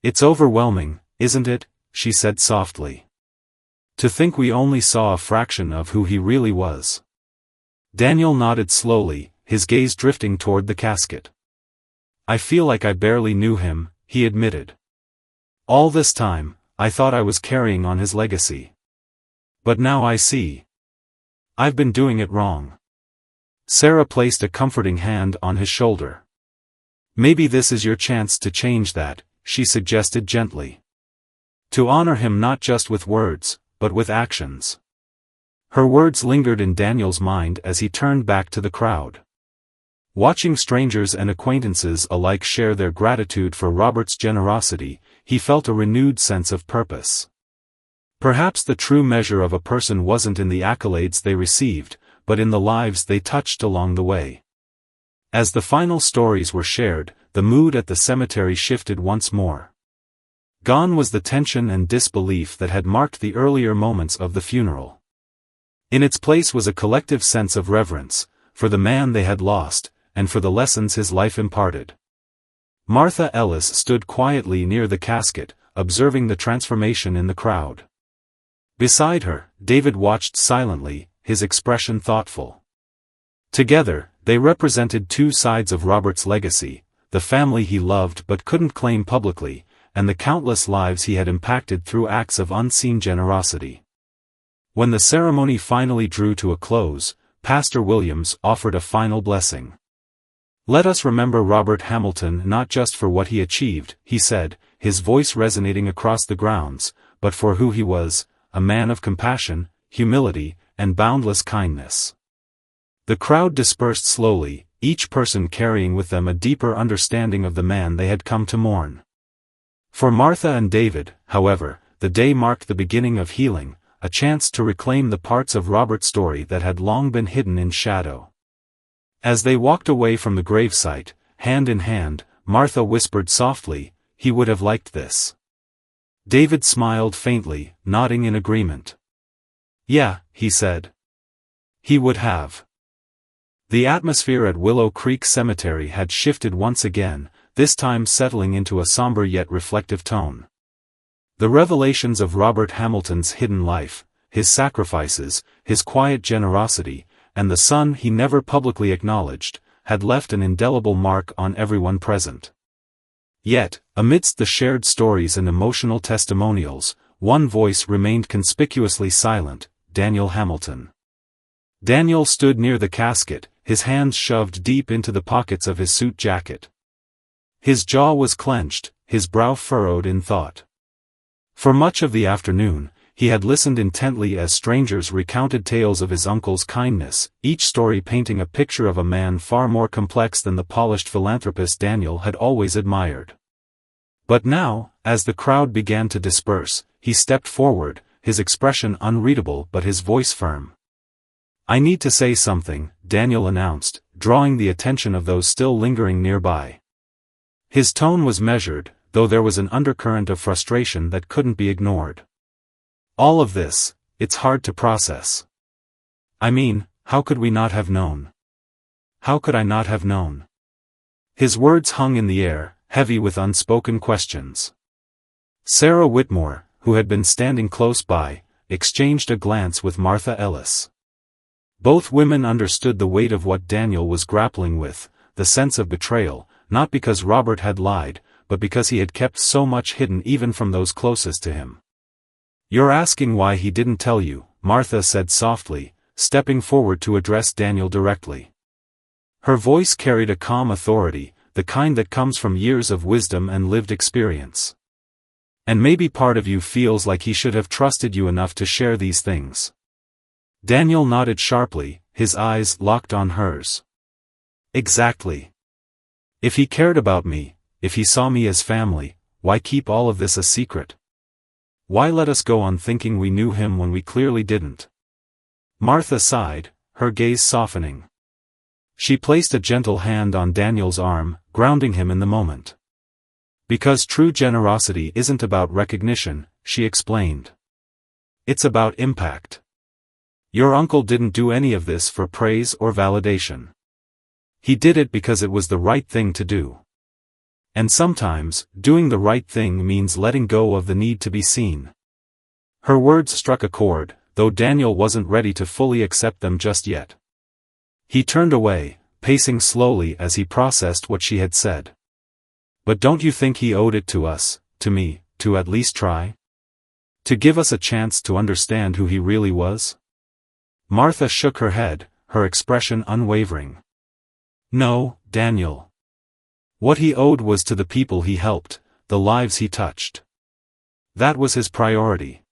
"It's overwhelming, isn't it?" she said softly. "To think we only saw a fraction of who he really was." Daniel nodded slowly, his gaze drifting toward the casket. "I feel like I barely knew him," he admitted. "All this time, I thought I was carrying on his legacy. But now I see. I've been doing it wrong." Sarah placed a comforting hand on his shoulder. "Maybe this is your chance to change that," she suggested gently. "To honor him not just with words, but with actions." Her words lingered in Daniel's mind as he turned back to the crowd. Watching strangers and acquaintances alike share their gratitude for Robert's generosity, he felt a renewed sense of purpose. Perhaps the true measure of a person wasn't in the accolades they received, but in the lives they touched along the way. As the final stories were shared, the mood at the cemetery shifted once more. Gone was the tension and disbelief that had marked the earlier moments of the funeral. In its place was a collective sense of reverence, for the man they had lost, and for the lessons his life imparted. Martha Ellis stood quietly near the casket, observing the transformation in the crowd. Beside her, David watched silently, his expression thoughtful. Together, they represented two sides of Robert's legacy, the family he loved but couldn't claim publicly, and the countless lives he had impacted through acts of unseen generosity. When the ceremony finally drew to a close, Pastor Williams offered a final blessing. "Let us remember Robert Hamilton not just for what he achieved," he said, his voice resonating across the grounds, "but for who he was, a man of compassion, humility, and boundless kindness." The crowd dispersed slowly, each person carrying with them a deeper understanding of the man they had come to mourn. For Martha and David, however, the day marked the beginning of healing, a chance to reclaim the parts of Robert's story that had long been hidden in shadow. As they walked away from the gravesite, hand in hand, Martha whispered softly, "He would have liked this." David smiled faintly, nodding in agreement. "Yeah," he said. "He would have." The atmosphere at Willow Creek Cemetery had shifted once again, this time settling into a somber yet reflective tone. The revelations of Robert Hamilton's hidden life, his sacrifices, his quiet generosity, and the son he never publicly acknowledged, had left an indelible mark on everyone present. Yet, amidst the shared stories and emotional testimonials, one voice remained conspicuously silent: Daniel Hamilton. Daniel stood near the casket, his hands shoved deep into the pockets of his suit jacket. His jaw was clenched, his brow furrowed in thought. For much of the afternoon, he had listened intently as strangers recounted tales of his uncle's kindness, each story painting a picture of a man far more complex than the polished philanthropist Daniel had always admired. But now, as the crowd began to disperse, he stepped forward, his expression unreadable but his voice firm. "I need to say something," Daniel announced, drawing the attention of those still lingering nearby. His tone was measured, though there was an undercurrent of frustration that couldn't be ignored. "All of this, it's hard to process. I mean, how could we not have known? How could I not have known?" His words hung in the air, heavy with unspoken questions. Sarah Whitmore, who had been standing close by, exchanged a glance with Martha Ellis. Both women understood the weight of what Daniel was grappling with, the sense of betrayal, not because Robert had lied, but because he had kept so much hidden even from those closest to him. "You're asking why he didn't tell you," Martha said softly, stepping forward to address Daniel directly. Her voice carried a calm authority, the kind that comes from years of wisdom and lived experience. "And maybe part of you feels like he should have trusted you enough to share these things." Daniel nodded sharply, his eyes locked on hers. "Exactly. If he cared about me, if he saw me as family, why keep all of this a secret? Why let us go on thinking we knew him when we clearly didn't?" Martha sighed, her gaze softening. She placed a gentle hand on Daniel's arm, grounding him in the moment. "Because true generosity isn't about recognition," she explained. "It's about impact. Your uncle didn't do any of this for praise or validation. He did it because it was the right thing to do. And sometimes, doing the right thing means letting go of the need to be seen." Her words struck a chord, though Daniel wasn't ready to fully accept them just yet. He turned away, pacing slowly as he processed what she had said. "But don't you think he owed it to us, to me, to at least try? To give us a chance to understand who he really was?" Martha shook her head, her expression unwavering. "No, Daniel. What he owed was to the people he helped, the lives he touched. That was his priority.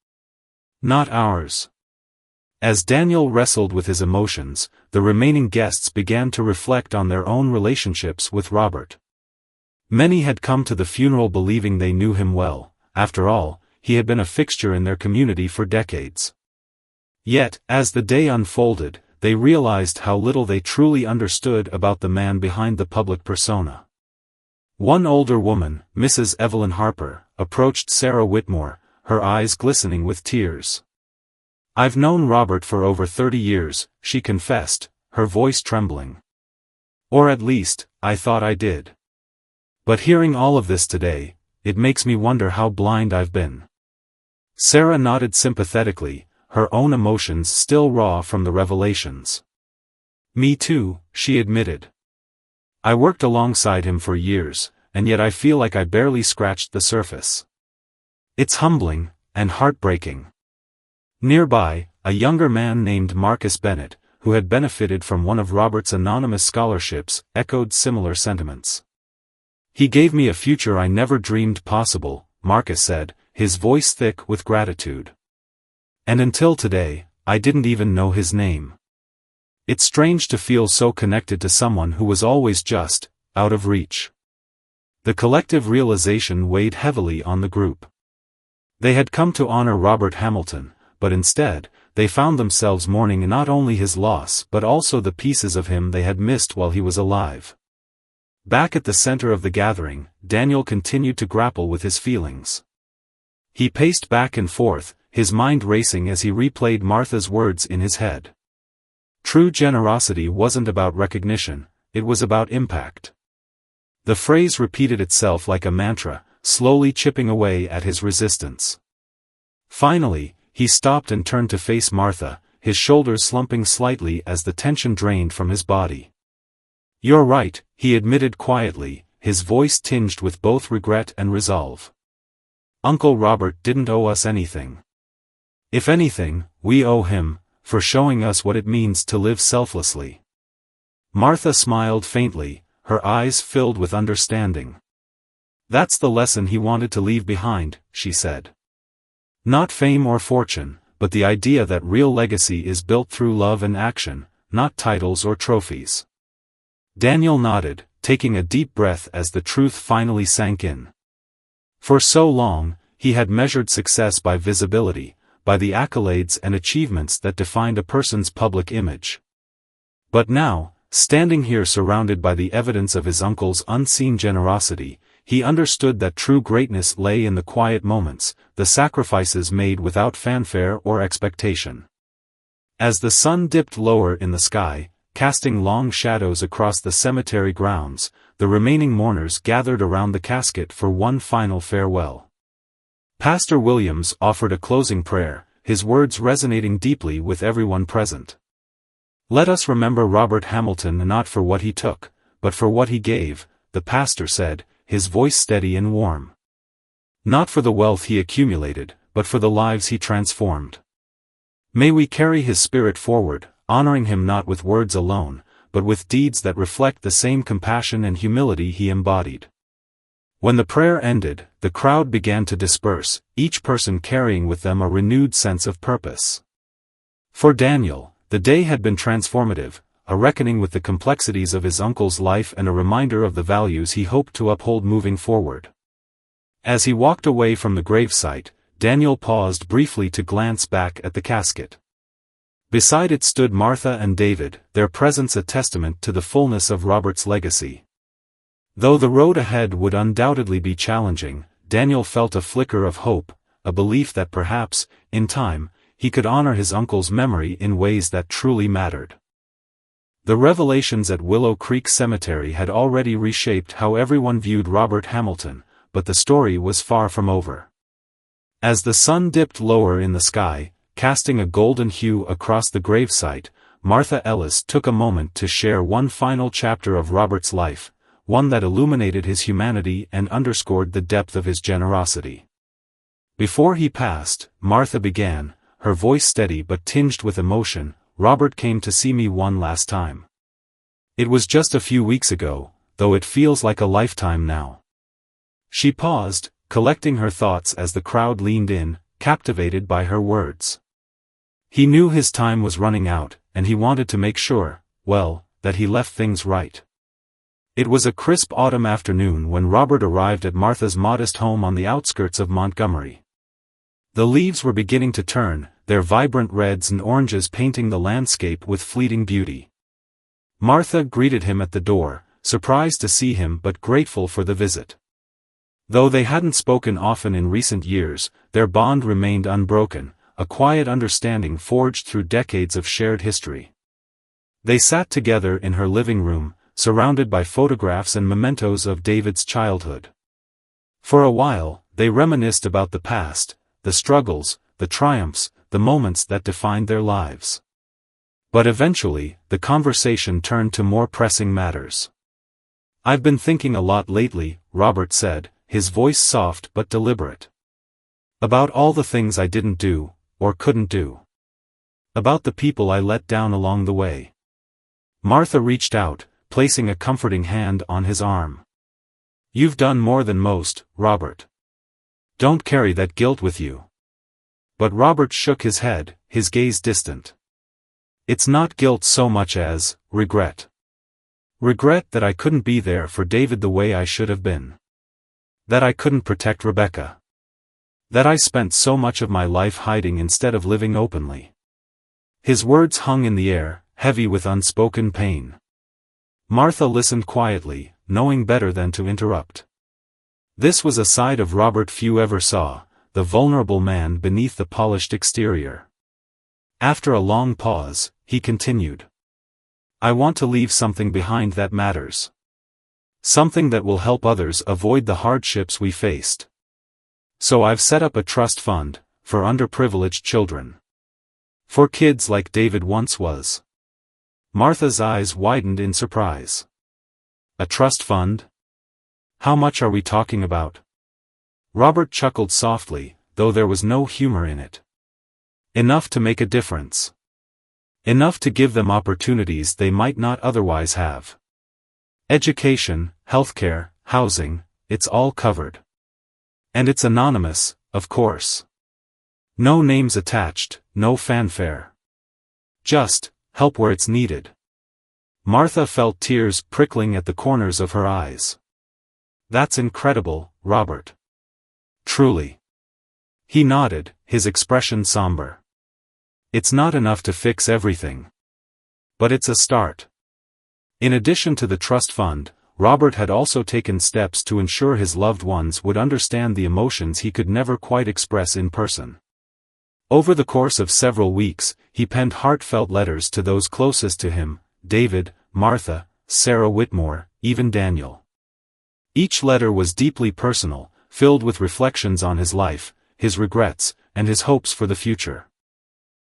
Not ours. As Daniel wrestled with his emotions, the remaining guests began to reflect on their own relationships with Robert. Many had come to the funeral believing they knew him well. After all, he had been a fixture in their community for decades. Yet, as the day unfolded, they realized how little they truly understood about the man behind the public persona. One older woman, Mrs. Evelyn Harper, approached Sarah Whitmore, her eyes glistening with tears. "I've known Robert for over 30 years, she confessed, her voice trembling. "Or at least, I thought I did. But hearing all of this today, it makes me wonder how blind I've been." Sarah nodded sympathetically, her own emotions still raw from the revelations. "Me too," she admitted. "I worked alongside him for years, and yet I feel like I barely scratched the surface. It's humbling, and heartbreaking." Nearby, a younger man named Marcus Bennett, who had benefited from one of Robert's anonymous scholarships, echoed similar sentiments. "He gave me a future I never dreamed possible," Marcus said, his voice thick with gratitude. "And until today, I didn't even know his name. It's strange to feel so connected to someone who was always just, out of reach." The collective realization weighed heavily on the group. They had come to honor Robert Hamilton, but instead, they found themselves mourning not only his loss but also the pieces of him they had missed while he was alive. Back at the center of the gathering, Daniel continued to grapple with his feelings. He paced back and forth, his mind racing as he replayed Martha's words in his head. True generosity wasn't about recognition, it was about impact. The phrase repeated itself like a mantra, slowly chipping away at his resistance. Finally, he stopped and turned to face Martha, his shoulders slumping slightly as the tension drained from his body. "You're right," he admitted quietly, his voice tinged with both regret and resolve. "Uncle Robert didn't owe us anything. If anything, we owe him, for showing us what it means to live selflessly." Martha smiled faintly, her eyes filled with understanding. "That's the lesson he wanted to leave behind," she said. "Not fame or fortune, but the idea that real legacy is built through love and action, not titles or trophies." Daniel nodded, taking a deep breath as the truth finally sank in. For so long, he had measured success by visibility, by the accolades and achievements that defined a person's public image. But now, standing here surrounded by the evidence of his uncle's unseen generosity, he understood that true greatness lay in the quiet moments, the sacrifices made without fanfare or expectation. As the sun dipped lower in the sky, casting long shadows across the cemetery grounds, the remaining mourners gathered around the casket for one final farewell. Pastor Williams offered a closing prayer, his words resonating deeply with everyone present. "Let us remember Robert Hamilton not for what he took, but for what he gave," the pastor said, his voice steady and warm. "Not for the wealth he accumulated, but for the lives he transformed. May we carry his spirit forward, honoring him not with words alone, but with deeds that reflect the same compassion and humility he embodied." When the prayer ended, the crowd began to disperse, each person carrying with them a renewed sense of purpose. For Daniel, the day had been transformative, a reckoning with the complexities of his uncle's life and a reminder of the values he hoped to uphold moving forward. As he walked away from the gravesite, Daniel paused briefly to glance back at the casket. Beside it stood Martha and David, their presence a testament to the fullness of Robert's legacy. Though the road ahead would undoubtedly be challenging, Daniel felt a flicker of hope, a belief that perhaps, in time, he could honor his uncle's memory in ways that truly mattered. The revelations at Willow Creek Cemetery had already reshaped how everyone viewed Robert Hamilton, but the story was far from over. As the sun dipped lower in the sky, casting a golden hue across the gravesite, Martha Ellis took a moment to share one final chapter of Robert's life, one that illuminated his humanity and underscored the depth of his generosity. "Before he passed," Martha began, her voice steady but tinged with emotion, "Robert came to see me one last time. It was just a few weeks ago, though it feels like a lifetime now." She paused, collecting her thoughts as the crowd leaned in, captivated by her words. He knew his time was running out, and he wanted to make sure, well, that he left things right. It was a crisp autumn afternoon when Robert arrived at Martha's modest home on the outskirts of Montgomery. The leaves were beginning to turn, their vibrant reds and oranges painting the landscape with fleeting beauty. Martha greeted him at the door, surprised to see him but grateful for the visit. Though they hadn't spoken often in recent years, their bond remained unbroken, a quiet understanding forged through decades of shared history. They sat together in her living room, surrounded by photographs and mementos of David's childhood. For a while, they reminisced about the past, the struggles, the triumphs, the moments that defined their lives. But eventually, the conversation turned to more pressing matters. "I've been thinking a lot lately," Robert said, his voice soft but deliberate. "About all the things I didn't do, or couldn't do. About the people I let down along the way." Martha reached out, placing a comforting hand on his arm. "You've done more than most, Robert. Don't carry that guilt with you." But Robert shook his head, his gaze distant. "It's not guilt so much as regret. Regret that I couldn't be there for David the way I should have been. That I couldn't protect Rebecca. That I spent so much of my life hiding instead of living openly." His words hung in the air, heavy with unspoken pain. Martha listened quietly, knowing better than to interrupt. This was a side of Robert few ever saw, the vulnerable man beneath the polished exterior. After a long pause, he continued. "I want to leave something behind that matters. Something that will help others avoid the hardships we faced. So I've set up a trust fund, for underprivileged children. For kids like David once was." Martha's eyes widened in surprise. "A trust fund? How much are we talking about?" Robert chuckled softly, though there was no humor in it. "Enough to make a difference. Enough to give them opportunities they might not otherwise have. Education, healthcare, housing, it's all covered. And it's anonymous, of course. No names attached, no fanfare. Just, help where it's needed." Martha felt tears prickling at the corners of her eyes. "That's incredible, Robert. Truly." He nodded, his expression somber. "It's not enough to fix everything. But it's a start." In addition to the trust fund, Robert had also taken steps to ensure his loved ones would understand the emotions he could never quite express in person. Over the course of several weeks, he penned heartfelt letters to those closest to him, David, Martha, Sarah Whitmore, even Daniel. Each letter was deeply personal, filled with reflections on his life, his regrets, and his hopes for the future.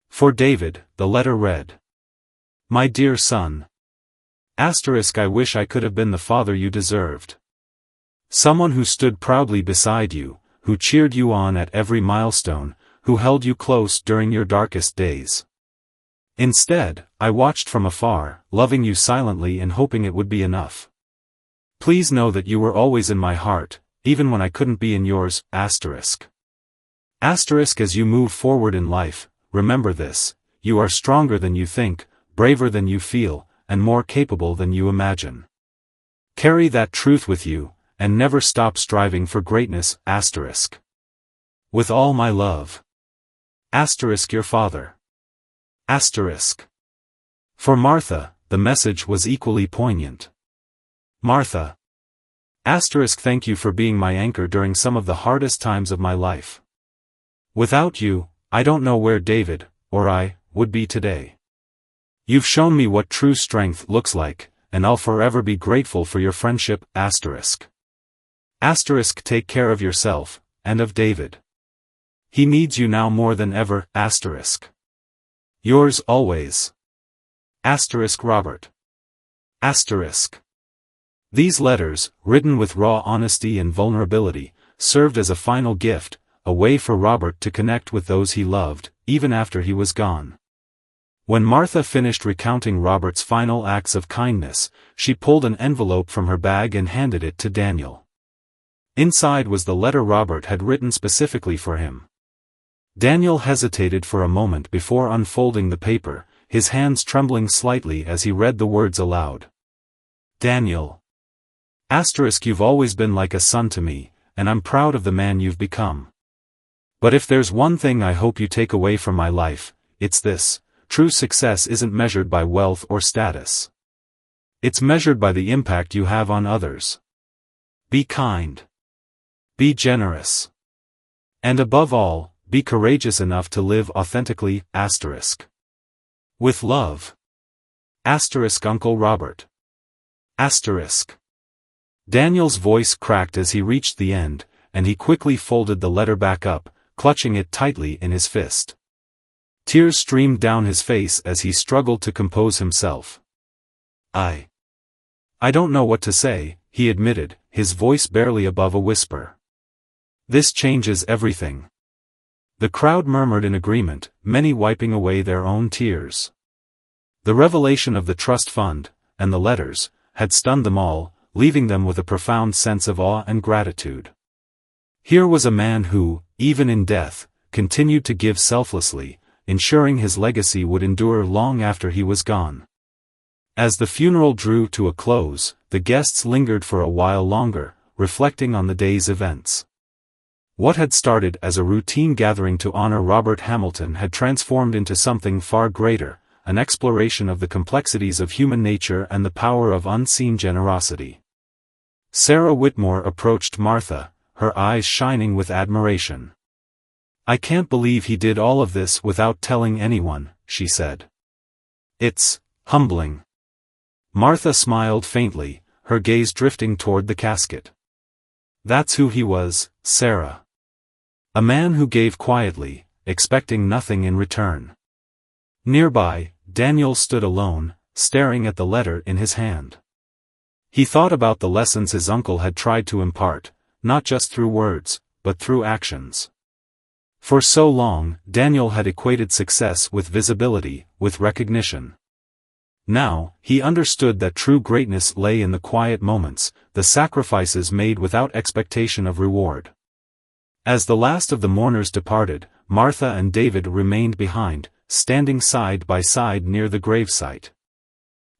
For David, the letter read, "My dear son. I wish I could have been the father you deserved. Someone who stood proudly beside you, who cheered you on at every milestone, who held you close during your darkest days. Instead, I watched from afar, loving you silently and hoping it would be enough. Please know that you were always in my heart, even when I couldn't be in yours, As you move forward in life, remember this, you are stronger than you think, braver than you feel, and more capable than you imagine. Carry that truth with you, and never stop striving for greatness, With all my love. Your father. For Martha, the message was equally poignant. Martha. Thank you for being my anchor during some of the hardest times of my life. Without you, I don't know where David, or I, would be today. You've shown me what true strength looks like, and I'll forever be grateful for your friendship, Take care of yourself, and of David. He needs you now more than ever, Yours always. Robert. These letters, written with raw honesty and vulnerability, served as a final gift, a way for Robert to connect with those he loved, even after he was gone. When Martha finished recounting Robert's final acts of kindness, she pulled an envelope from her bag and handed it to Daniel. Inside was the letter Robert had written specifically for him. Daniel hesitated for a moment before unfolding the paper, his hands trembling slightly as he read the words aloud. Daniel. You've always been like a son to me, and I'm proud of the man you've become. But if there's one thing I hope you take away from my life, it's this: true success isn't measured by wealth or status. It's measured by the impact you have on others. Be kind. Be generous. And above all, be courageous enough to live authentically. With love. Uncle Robert. Daniel's voice cracked as he reached the end, and he quickly folded the letter back up, clutching it tightly in his fist. Tears streamed down his face as he struggled to compose himself. I don't know what to say, he admitted, his voice barely above a whisper. This changes everything. The crowd murmured in agreement, many wiping away their own tears. The revelation of the trust fund, and the letters, had stunned them all, leaving them with a profound sense of awe and gratitude. Here was a man who, even in death, continued to give selflessly, ensuring his legacy would endure long after he was gone. As the funeral drew to a close, the guests lingered for a while longer, reflecting on the day's events. What had started as a routine gathering to honor Robert Hamilton had transformed into something far greater, an exploration of the complexities of human nature and the power of unseen generosity. Sarah Whitmore approached Martha, her eyes shining with admiration. "I can't believe he did all of this without telling anyone," she said. "It's humbling." Martha smiled faintly, her gaze drifting toward the casket. "That's who he was, Sarah. A man who gave quietly, expecting nothing in return." Nearby, Daniel stood alone, staring at the letter in his hand. He thought about the lessons his uncle had tried to impart, not just through words, but through actions. For so long, Daniel had equated success with visibility, with recognition. Now, he understood that true greatness lay in the quiet moments, the sacrifices made without expectation of reward. As the last of the mourners departed, Martha and David remained behind, standing side by side near the gravesite.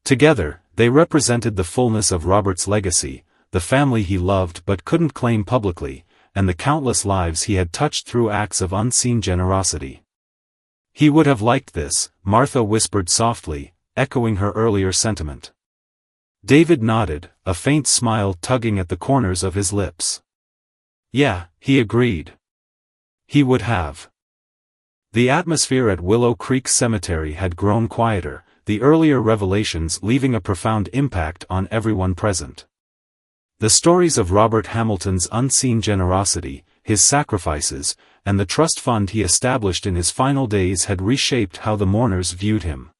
Together, they represented the fullness of Robert's legacy, the family he loved but couldn't claim publicly, and the countless lives he had touched through acts of unseen generosity. "He would have liked this," Martha whispered softly, echoing her earlier sentiment. David nodded, a faint smile tugging at the corners of his lips. "Yeah," he agreed. "He would have." The atmosphere at Willow Creek Cemetery had grown quieter, the earlier revelations leaving a profound impact on everyone present. The stories of Robert Hamilton's unseen generosity, his sacrifices, and the trust fund he established in his final days had reshaped how the mourners viewed him.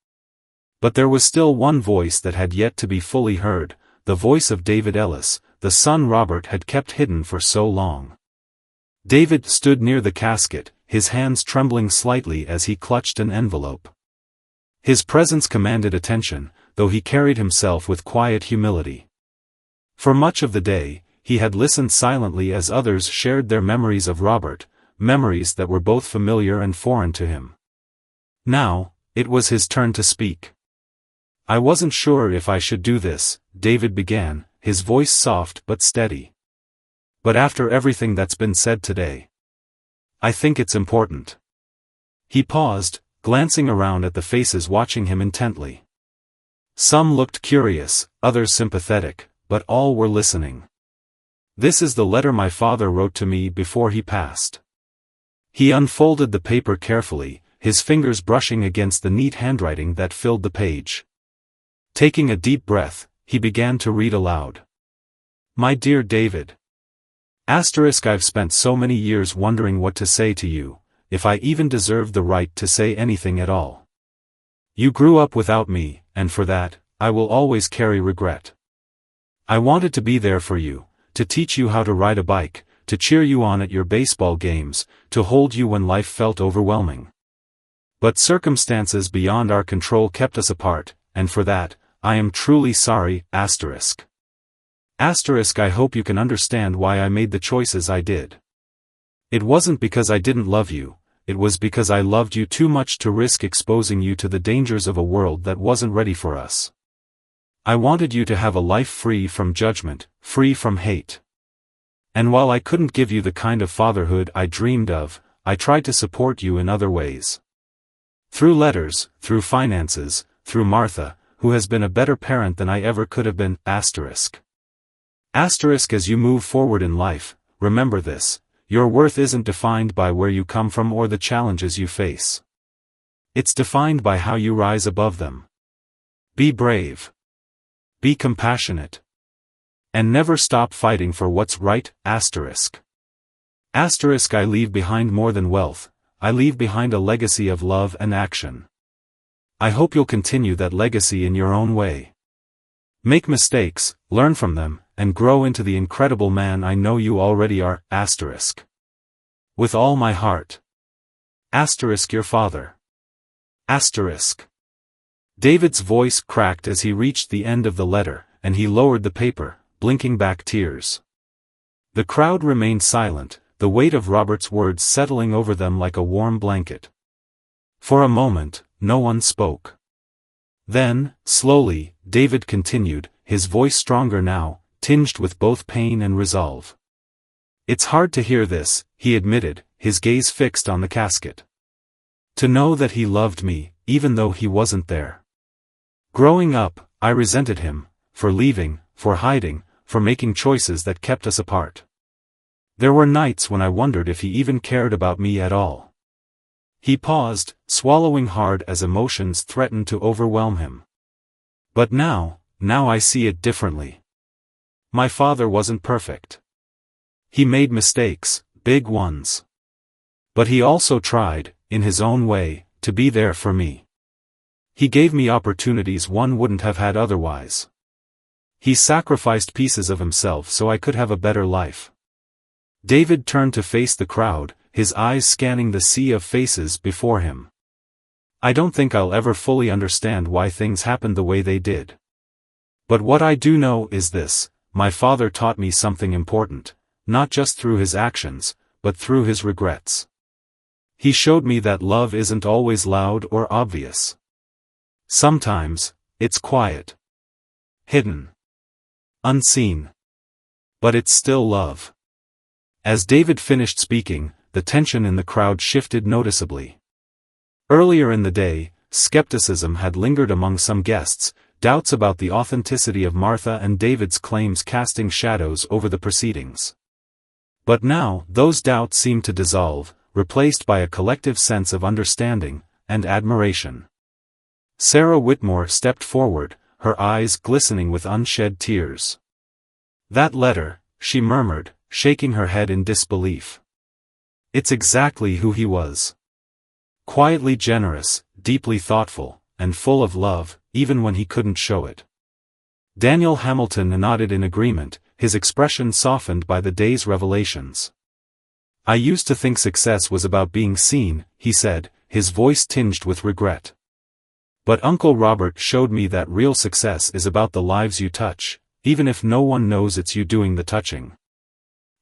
But there was still one voice that had yet to be fully heard, the voice of David Ellis, the son Robert had kept hidden for so long. David stood near the casket, his hands trembling slightly as he clutched an envelope. His presence commanded attention, though he carried himself with quiet humility. For much of the day, he had listened silently as others shared their memories of Robert, memories that were both familiar and foreign to him. Now, it was his turn to speak. "I wasn't sure if I should do this," David began, his voice soft but steady. "But after everything that's been said today, I think it's important." He paused, glancing around at the faces watching him intently. Some looked curious, others sympathetic, but all were listening. "This is the letter my father wrote to me before he passed." He unfolded the paper carefully, his fingers brushing against the neat handwriting that filled the page. Taking a deep breath, he began to read aloud. "My dear David. I've spent so many years wondering what to say to you, if I even deserved the right to say anything at all. You grew up without me, and for that, I will always carry regret. I wanted to be there for you, to teach you how to ride a bike, to cheer you on at your baseball games, to hold you when life felt overwhelming. But circumstances beyond our control kept us apart, and for that, I am truly sorry. I hope you can understand why I made the choices I did. It wasn't because I didn't love you, it was because I loved you too much to risk exposing you to the dangers of a world that wasn't ready for us. I wanted you to have a life free from judgment, free from hate. And while I couldn't give you the kind of fatherhood I dreamed of, I tried to support you in other ways. Through letters, through finances, through Martha, who has been a better parent than I ever could have been, asterisk. Asterisk. As you move forward in life, remember this: your worth isn't defined by where you come from or the challenges you face. It's defined by how you rise above them. Be brave. Be compassionate. And never stop fighting for what's right, asterisk. Asterisk. I leave behind more than wealth, I leave behind a legacy of love and action. I hope you'll continue that legacy in your own way. Make mistakes, learn from them, and grow into the incredible man I know you already are, asterisk. With all my heart. Asterisk. Your father. Asterisk. David's voice cracked as he reached the end of the letter, and he lowered the paper, blinking back tears. The crowd remained silent, the weight of Robert's words settling over them like a warm blanket. For a moment, no one spoke. Then, slowly, David continued, his voice stronger now, tinged with both pain and resolve. It's hard to hear this, he admitted, his gaze fixed on the casket. To know that he loved me, even though he wasn't there. Growing up, I resented him, for leaving, for hiding, for making choices that kept us apart. There were nights when I wondered if he even cared about me at all. He paused, swallowing hard as emotions threatened to overwhelm him. But now I see it differently. My father wasn't perfect. He made mistakes, big ones. But he also tried, in his own way, to be there for me. He gave me opportunities one wouldn't have had otherwise. He sacrificed pieces of himself so I could have a better life. David turned to face the crowd, his eyes scanning the sea of faces before him. I don't think I'll ever fully understand why things happened the way they did. But what I do know is this: my father taught me something important, not just through his actions, but through his regrets. He showed me that love isn't always loud or obvious. Sometimes, it's quiet. Hidden. Unseen. But it's still love. As David finished speaking, the tension in the crowd shifted noticeably. Earlier in the day, skepticism had lingered among some guests, doubts about the authenticity of Martha and David's claims casting shadows over the proceedings. But now, those doubts seemed to dissolve, replaced by a collective sense of understanding and admiration. Sarah Whitmore stepped forward, her eyes glistening with unshed tears. "That letter," she murmured, shaking her head in disbelief. "It's exactly who he was. Quietly generous, deeply thoughtful, and full of love, even when he couldn't show it." Daniel Hamilton nodded in agreement, his expression softened by the day's revelations. "I used to think success was about being seen," he said, his voice tinged with regret. "But Uncle Robert showed me that real success is about the lives you touch, even if no one knows it's you doing the touching."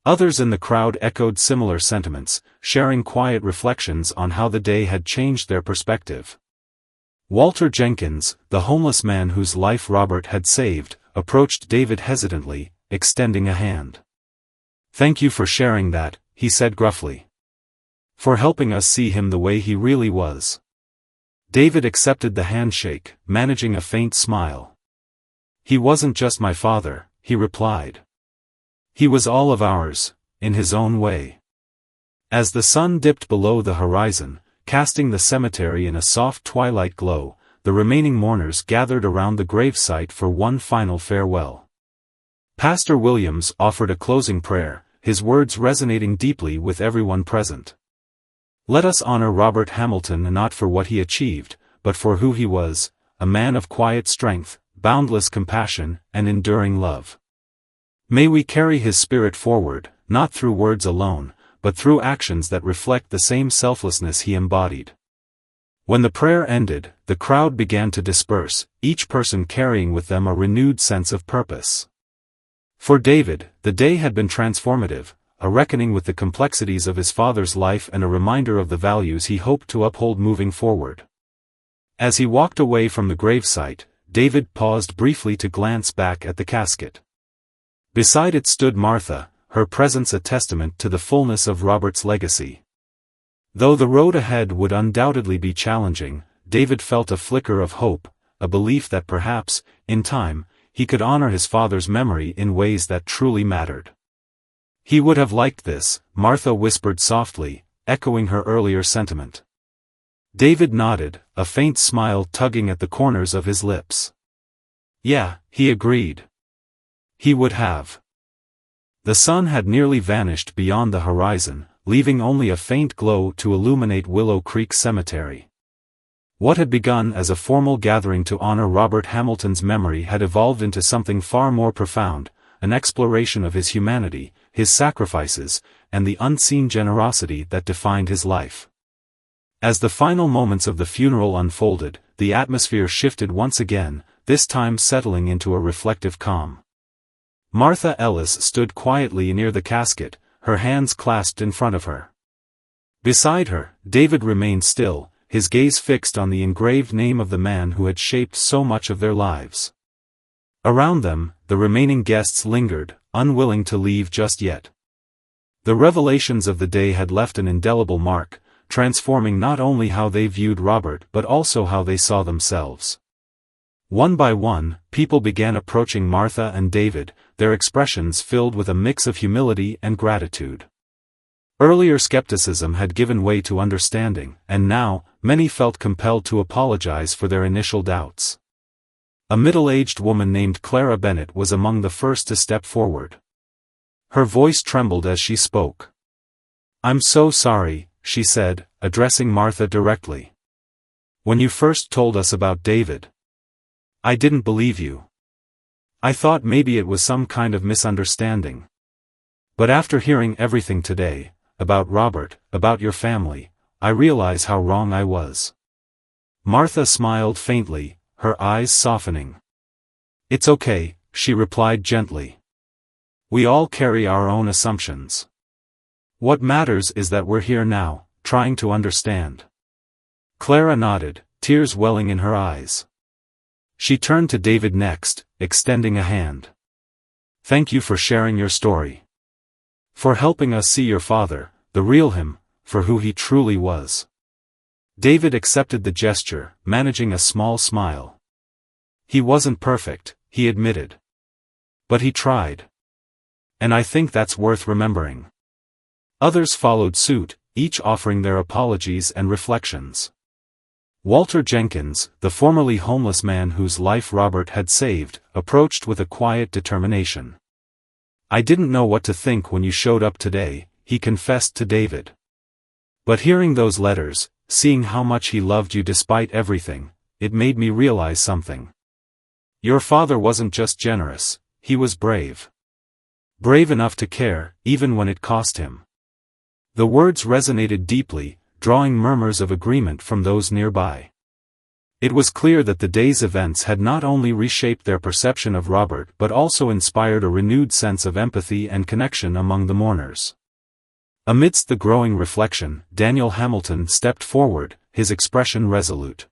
Others in the crowd echoed similar sentiments, sharing quiet reflections on how the day had changed their perspective. Walter Jenkins, the homeless man whose life Robert had saved, approached David hesitantly, extending a hand. "Thank you for sharing that," he said gruffly. "For helping us see him the way he really was." David accepted the handshake, managing a faint smile. "He wasn't just my father," he replied. "He was all of ours, in his own way." As the sun dipped below the horizon, casting the cemetery in a soft twilight glow, the remaining mourners gathered around the gravesite for one final farewell. Pastor Williams offered a closing prayer, his words resonating deeply with everyone present. "Let us honor Robert Hamilton not for what he achieved, but for who he was, a man of quiet strength, boundless compassion, and enduring love. May we carry his spirit forward, not through words alone, but through actions that reflect the same selflessness he embodied." When the prayer ended, the crowd began to disperse, each person carrying with them a renewed sense of purpose. For David, the day had been transformative, a reckoning with the complexities of his father's life and a reminder of the values he hoped to uphold moving forward. As he walked away from the gravesite, David paused briefly to glance back at the casket. Beside it stood Martha, her presence a testament to the fullness of Robert's legacy. Though the road ahead would undoubtedly be challenging, David felt a flicker of hope, a belief that perhaps, in time, he could honor his father's memory in ways that truly mattered. He would have liked this, Martha whispered softly, echoing her earlier sentiment. David nodded, a faint smile tugging at the corners of his lips. Yeah, he agreed. He would have. The sun had nearly vanished beyond the horizon, leaving only a faint glow to illuminate Willow Creek Cemetery. What had begun as a formal gathering to honor Robert Hamilton's memory had evolved into something far more profound, an exploration of his humanity, his sacrifices, and the unseen generosity that defined his life. As the final moments of the funeral unfolded, the atmosphere shifted once again, this time settling into a reflective calm. Martha Ellis stood quietly near the casket, her hands clasped in front of her. Beside her, David remained still, his gaze fixed on the engraved name of the man who had shaped so much of their lives. Around them, the remaining guests lingered, unwilling to leave just yet. The revelations of the day had left an indelible mark, transforming not only how they viewed Robert but also how they saw themselves. One by one, people began approaching Martha and David, their expressions filled with a mix of humility and gratitude. Earlier skepticism had given way to understanding, and now, many felt compelled to apologize for their initial doubts. A middle-aged woman named Clara Bennett was among the first to step forward. Her voice trembled as she spoke. "I'm so sorry," she said, addressing Martha directly. "When you first told us about David, I didn't believe you. I thought maybe it was some kind of misunderstanding. But after hearing everything today, about Robert, about your family, I realize how wrong I was." Martha smiled faintly, her eyes softening. "It's okay," she replied gently. "We all carry our own assumptions. What matters is that we're here now, trying to understand." Clara nodded, tears welling in her eyes. She turned to David next, extending a hand. "Thank you for sharing your story. For helping us see your father, the real him, for who he truly was." David accepted the gesture, managing a small smile. He wasn't perfect, he admitted. But he tried. And I think that's worth remembering. Others followed suit, each offering their apologies and reflections. Walter Jenkins, the formerly homeless man whose life Robert had saved, approached with a quiet determination. "I didn't know what to think when you showed up today," he confessed to David. "But hearing those letters, seeing how much he loved you despite everything, it made me realize something. Your father wasn't just generous, he was brave. Brave enough to care, even when it cost him." The words resonated deeply, drawing murmurs of agreement from those nearby. It was clear that the day's events had not only reshaped their perception of Robert but also inspired a renewed sense of empathy and connection among the mourners. Amidst the growing reflection, Daniel Hamilton stepped forward, his expression resolute.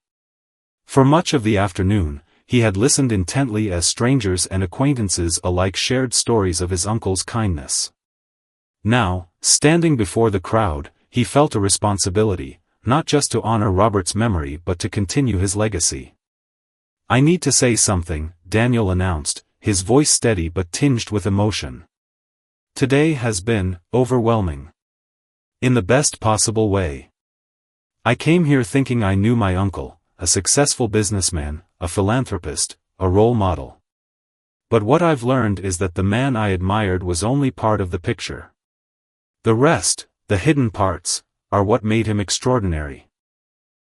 For much of the afternoon, he had listened intently as strangers and acquaintances alike shared stories of his uncle's kindness. Now, standing before the crowd, he felt a responsibility, not just to honor Robert's memory but to continue his legacy. "I need to say something," Daniel announced, his voice steady but tinged with emotion. "Today has been overwhelming. In the best possible way. I came here thinking I knew my uncle, a successful businessman, a philanthropist, a role model. But what I've learned is that the man I admired was only part of the picture. The rest, the hidden parts, are what made him extraordinary."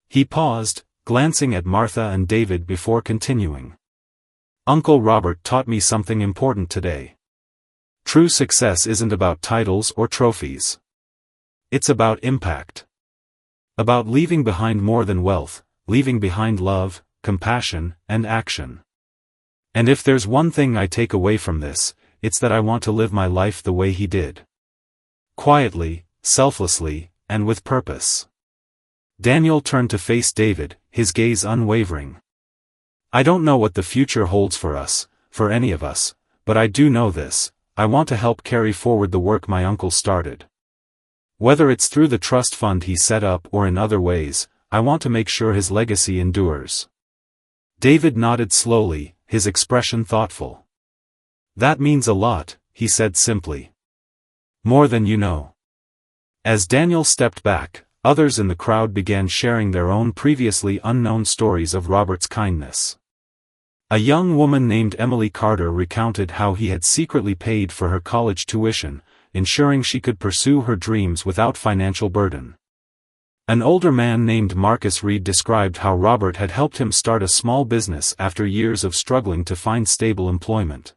He paused, glancing at Martha and David before continuing. "Uncle Robert taught me something important today. True success isn't about titles or trophies. It's about impact. About leaving behind more than wealth, leaving behind love, compassion, and action. And if there's one thing I take away from this, it's that I want to live my life the way he did." quietly, selflessly, and with purpose. Daniel turned to face David, his gaze unwavering. "I don't know what the future holds for us, for any of us, but I do know this: I want to help carry forward the work my uncle started. Whether it's through the trust fund he set up or in other ways, I want to make sure his legacy endures." David nodded slowly, his expression thoughtful. "That means a lot," he said simply. "More than you know." As Daniel stepped back, others in the crowd began sharing their own previously unknown stories of Robert's kindness. A young woman named Emily Carter recounted how he had secretly paid for her college tuition, ensuring she could pursue her dreams without financial burden. An older man named Marcus Reed described how Robert had helped him start a small business after years of struggling to find stable employment.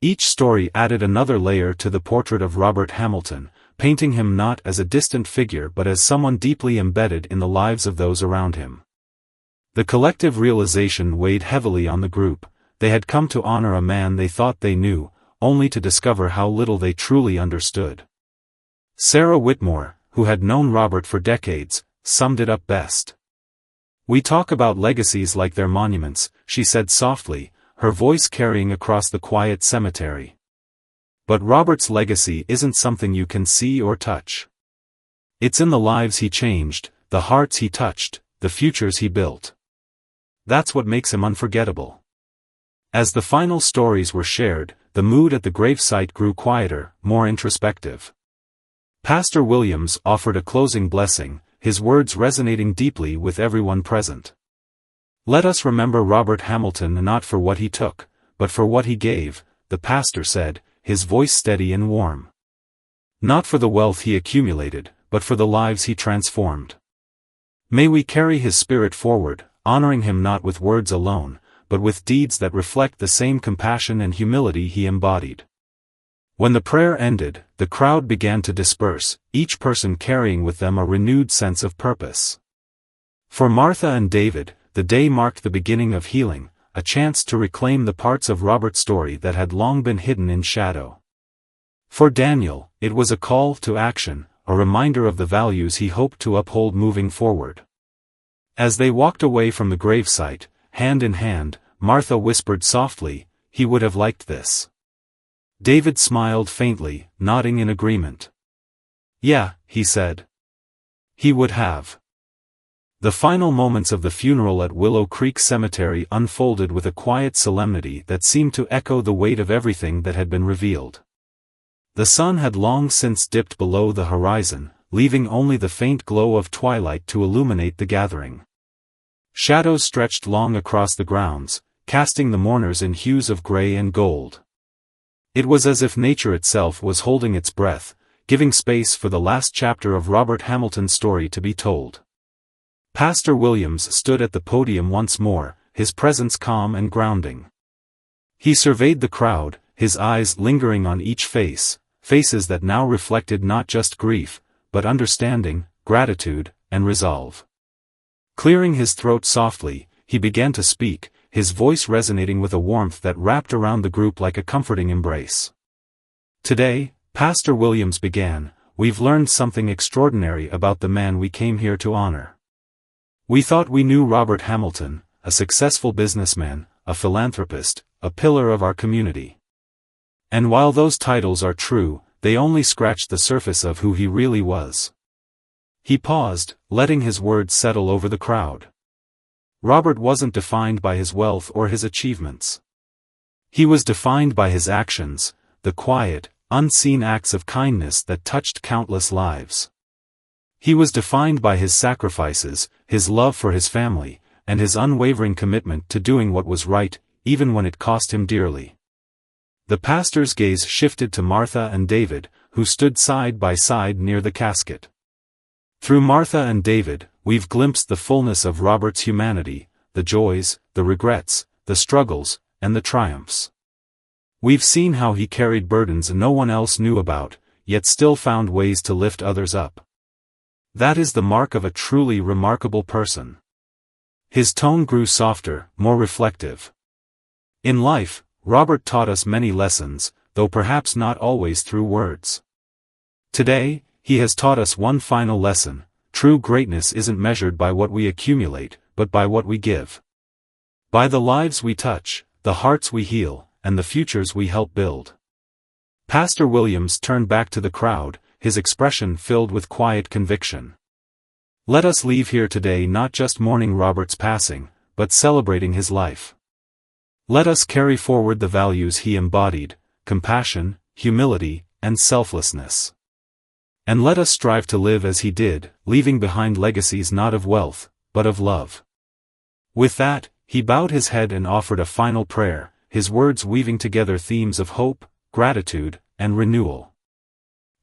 Each story added another layer to the portrait of Robert Hamilton, painting him not as a distant figure but as someone deeply embedded in the lives of those around him. The collective realization weighed heavily on the group: they had come to honor a man they thought they knew, only to discover how little they truly understood. Sarah Whitmore, who had known Robert for decades, summed it up best. "We talk about legacies like they're monuments," she said softly, her voice carrying across the quiet cemetery. "But Robert's legacy isn't something you can see or touch. It's in the lives he changed, the hearts he touched, the futures he built. That's what makes him unforgettable." As the final stories were shared, the mood at the gravesite grew quieter, more introspective. Pastor Williams offered a closing blessing, his words resonating deeply with everyone present. "Let us remember Robert Hamilton not for what he took, but for what he gave," the pastor said, his voice steady and warm. "Not for the wealth he accumulated, but for the lives he transformed. May we carry his spirit forward, honoring him not with words alone, but with deeds that reflect the same compassion and humility he embodied." When the prayer ended, the crowd began to disperse, each person carrying with them a renewed sense of purpose. For Martha and David, the day marked the beginning of healing, a chance to reclaim the parts of Robert's story that had long been hidden in shadow. For Daniel, it was a call to action, a reminder of the values he hoped to uphold moving forward. As they walked away from the gravesite, hand in hand, Martha whispered softly, "He would have liked this." David smiled faintly, nodding in agreement. "Yeah," he said. "He would have." The final moments of the funeral at Willow Creek Cemetery unfolded with a quiet solemnity that seemed to echo the weight of everything that had been revealed. The sun had long since dipped below the horizon, leaving only the faint glow of twilight to illuminate the gathering. Shadows stretched long across the grounds, casting the mourners in hues of gray and gold. It was as if nature itself was holding its breath, giving space for the last chapter of Robert Hamilton's story to be told. Pastor Williams stood at the podium once more, his presence calm and grounding. He surveyed the crowd, his eyes lingering on each face, faces that now reflected not just grief, but understanding, gratitude, and resolve. Clearing his throat softly, he began to speak, his voice resonating with a warmth that wrapped around the group like a comforting embrace. "Today," Pastor Williams began, "we've learned something extraordinary about the man we came here to honor. We thought we knew Robert Hamilton, a successful businessman, a philanthropist, a pillar of our community. And while those titles are true, they only scratched the surface of who he really was." He paused, letting his words settle over the crowd. Robert wasn't defined by his wealth or his achievements. He was defined by his actions, the quiet, unseen acts of kindness that touched countless lives. He was defined by his sacrifices, his love for his family, and his unwavering commitment to doing what was right, even when it cost him dearly. The pastor's gaze shifted to Martha and David, who stood side by side near the casket. "Through Martha and David, we've glimpsed the fullness of Robert's humanity, the joys, the regrets, the struggles, and the triumphs. We've seen how he carried burdens no one else knew about, yet still found ways to lift others up. That is the mark of a truly remarkable person." His tone grew softer, more reflective. "In life, Robert taught us many lessons, though perhaps not always through words. Today, he has taught us one final lesson: true greatness isn't measured by what we accumulate, but by what we give. By the lives we touch, the hearts we heal, and the futures we help build. Pastor Williams turned back to the crowd, his expression filled with quiet conviction. Let us leave here today not just mourning Robert's passing, but celebrating his life. Let us carry forward the values he embodied: compassion, humility, and selflessness. And let us strive to live as he did, leaving behind legacies not of wealth, but of love. With that, he bowed his head and offered a final prayer, his words weaving together themes of hope, gratitude, and renewal.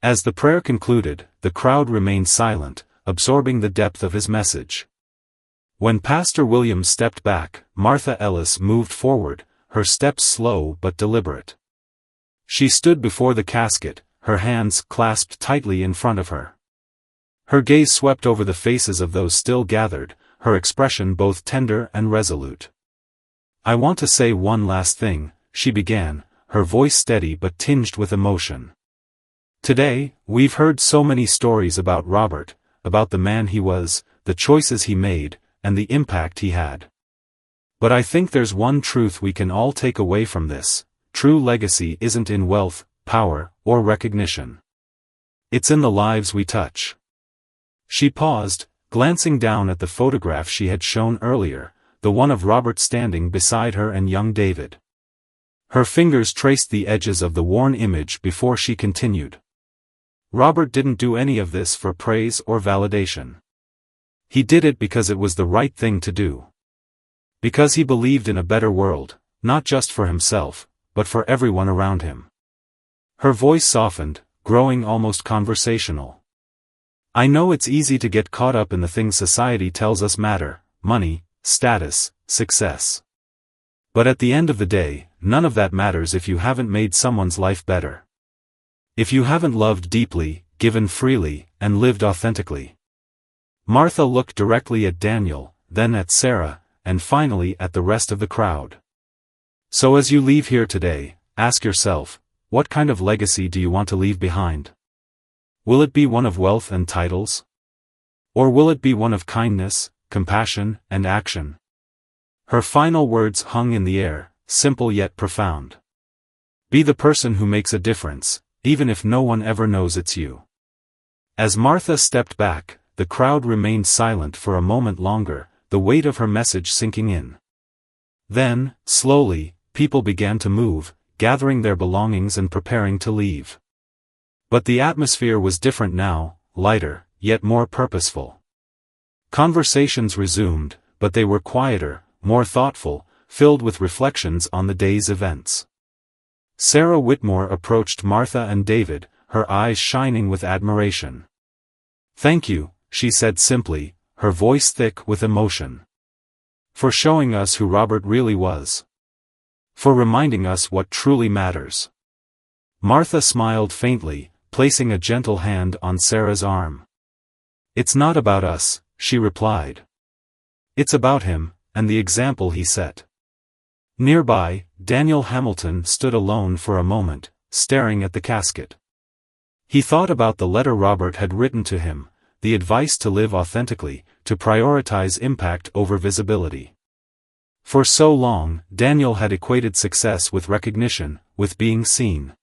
As the prayer concluded, the crowd remained silent, absorbing the depth of his message. When Pastor Williams stepped back, Martha Ellis moved forward, her steps slow but deliberate. She stood before the casket, her hands clasped tightly in front of her. Her gaze swept over the faces of those still gathered, her expression both tender and resolute. "I want to say one last thing," she began, her voice steady but tinged with emotion. "Today, we've heard so many stories about Robert, about the man he was, the choices he made, and the impact he had. But I think there's one truth we can all take away from this: true legacy isn't in wealth, power, or recognition. It's in the lives we touch." She paused, glancing down at the photograph she had shown earlier, the one of Robert standing beside her and young David. Her fingers traced the edges of the worn image before she continued. "Robert didn't do any of this for praise or validation. He did it because it was the right thing to do. Because he believed in a better world, not just for himself, but for everyone around him." Her voice softened, growing almost conversational. "I know it's easy to get caught up in the things society tells us matter: money, status, success. But at the end of the day, none of that matters if you haven't made someone's life better. If you haven't loved deeply, given freely, and lived authentically." Martha looked directly at Daniel, then at Sarah, and finally at the rest of the crowd. "So as you leave here today, ask yourself, what kind of legacy do you want to leave behind? Will it be one of wealth and titles? Or will it be one of kindness, compassion, and action?" Her final words hung in the air, simple yet profound. Be the person who makes a difference, even if no one ever knows it's you. As Martha stepped back, the crowd remained silent for a moment longer, the weight of her message sinking in. Then, slowly, people began to move, gathering their belongings and preparing to leave. But the atmosphere was different now, lighter, yet more purposeful. Conversations resumed, but they were quieter, more thoughtful, filled with reflections on the day's events. Sarah Whitmore approached Martha and David, her eyes shining with admiration. "Thank you," she said simply, her voice thick with emotion. "For showing us who Robert really was. For reminding us what truly matters." Martha smiled faintly, placing a gentle hand on Sarah's arm. "It's not about us," she replied. "It's about him, and the example he set." Nearby, Daniel Hamilton stood alone for a moment, staring at the casket. He thought about the letter Robert had written to him, the advice to live authentically, to prioritize impact over visibility. For so long, Daniel had equated success with recognition, with being seen.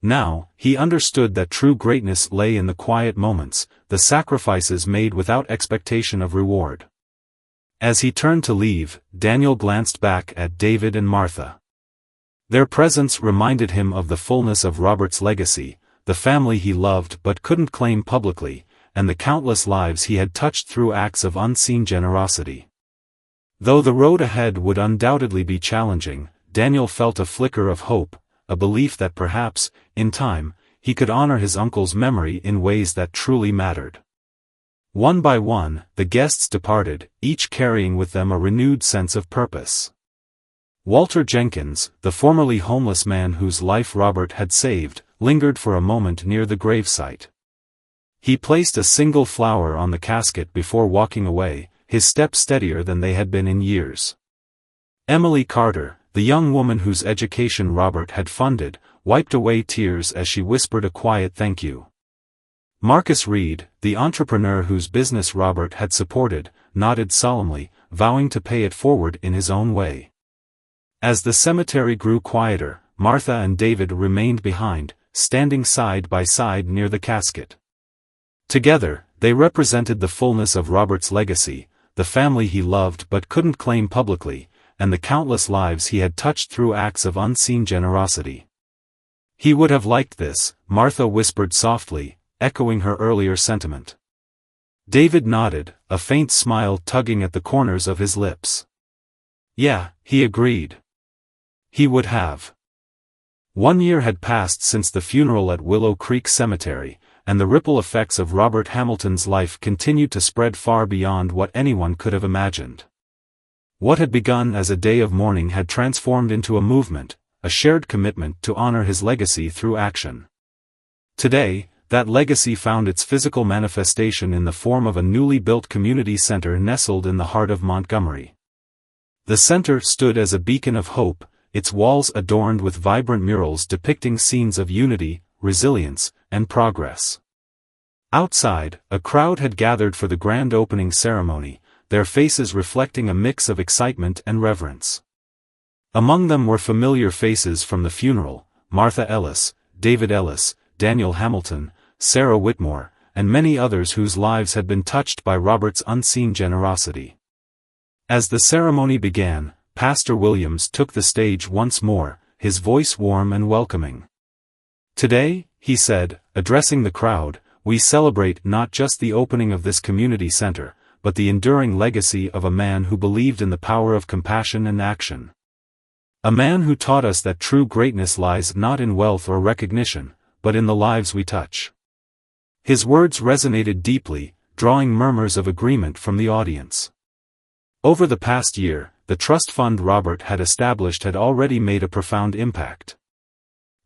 Now, he understood that true greatness lay in the quiet moments, the sacrifices made without expectation of reward. As he turned to leave, Daniel glanced back at David and Martha. Their presence reminded him of the fullness of Robert's legacy, the family he loved but couldn't claim publicly, and the countless lives he had touched through acts of unseen generosity. Though the road ahead would undoubtedly be challenging, Daniel felt a flicker of hope, a belief that perhaps, in time, he could honor his uncle's memory in ways that truly mattered. One by one, the guests departed, each carrying with them a renewed sense of purpose. Walter Jenkins, the formerly homeless man whose life Robert had saved, lingered for a moment near the gravesite. He placed a single flower on the casket before walking away, his steps steadier than they had been in years. Emily Carter, the young woman whose education Robert had funded, wiped away tears as she whispered a quiet thank you. Marcus Reed, the entrepreneur whose business Robert had supported, nodded solemnly, vowing to pay it forward in his own way. As the cemetery grew quieter, Martha and David remained behind, standing side by side near the casket. Together, they represented the fullness of Robert's legacy, the family he loved but couldn't claim publicly, and the countless lives he had touched through acts of unseen generosity. "He would have liked this," Martha whispered softly, echoing her earlier sentiment. David nodded, a faint smile tugging at the corners of his lips. "Yeah," he agreed. He would have. 1 year had passed since the funeral at Willow Creek Cemetery, and the ripple effects of Robert Hamilton's life continued to spread far beyond what anyone could have imagined. What had begun as a day of mourning had transformed into a movement, a shared commitment to honor his legacy through action. Today, that legacy found its physical manifestation in the form of a newly built community center nestled in the heart of Montgomery. The center stood as a beacon of hope, its walls adorned with vibrant murals depicting scenes of unity, resilience, and progress. Outside, a crowd had gathered for the grand opening ceremony, their faces reflecting a mix of excitement and reverence. Among them were familiar faces from the funeral: Martha Ellis, David Ellis, Daniel Hamilton, Sarah Whitmore, and many others whose lives had been touched by Robert's unseen generosity. As the ceremony began, Pastor Williams took the stage once more, his voice warm and welcoming. "Today," he said, addressing the crowd, "we celebrate not just the opening of this community center, but the enduring legacy of a man who believed in the power of compassion and action. A man who taught us that true greatness lies not in wealth or recognition, but in the lives we touch." His words resonated deeply, drawing murmurs of agreement from the audience. Over the past year, the trust fund Robert had established had already made a profound impact.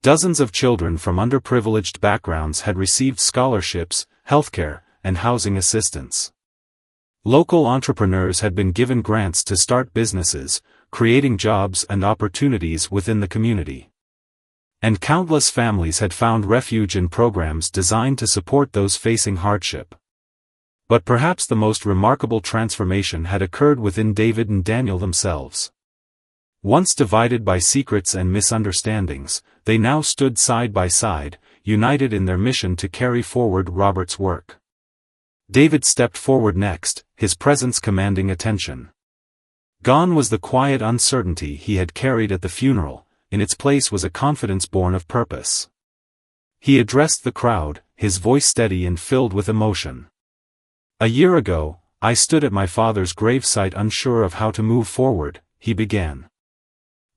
Dozens of children from underprivileged backgrounds had received scholarships, healthcare, and housing assistance. Local entrepreneurs had been given grants to start businesses, creating jobs and opportunities within the community. And countless families had found refuge in programs designed to support those facing hardship. But perhaps the most remarkable transformation had occurred within David and Daniel themselves. Once divided by secrets and misunderstandings, they now stood side by side, united in their mission to carry forward Robert's work. David stepped forward next, his presence commanding attention. Gone was the quiet uncertainty he had carried at the funeral, in its place was a confidence born of purpose. He addressed the crowd, his voice steady and filled with emotion. "A year ago, I stood at my father's gravesite unsure of how to move forward," he began.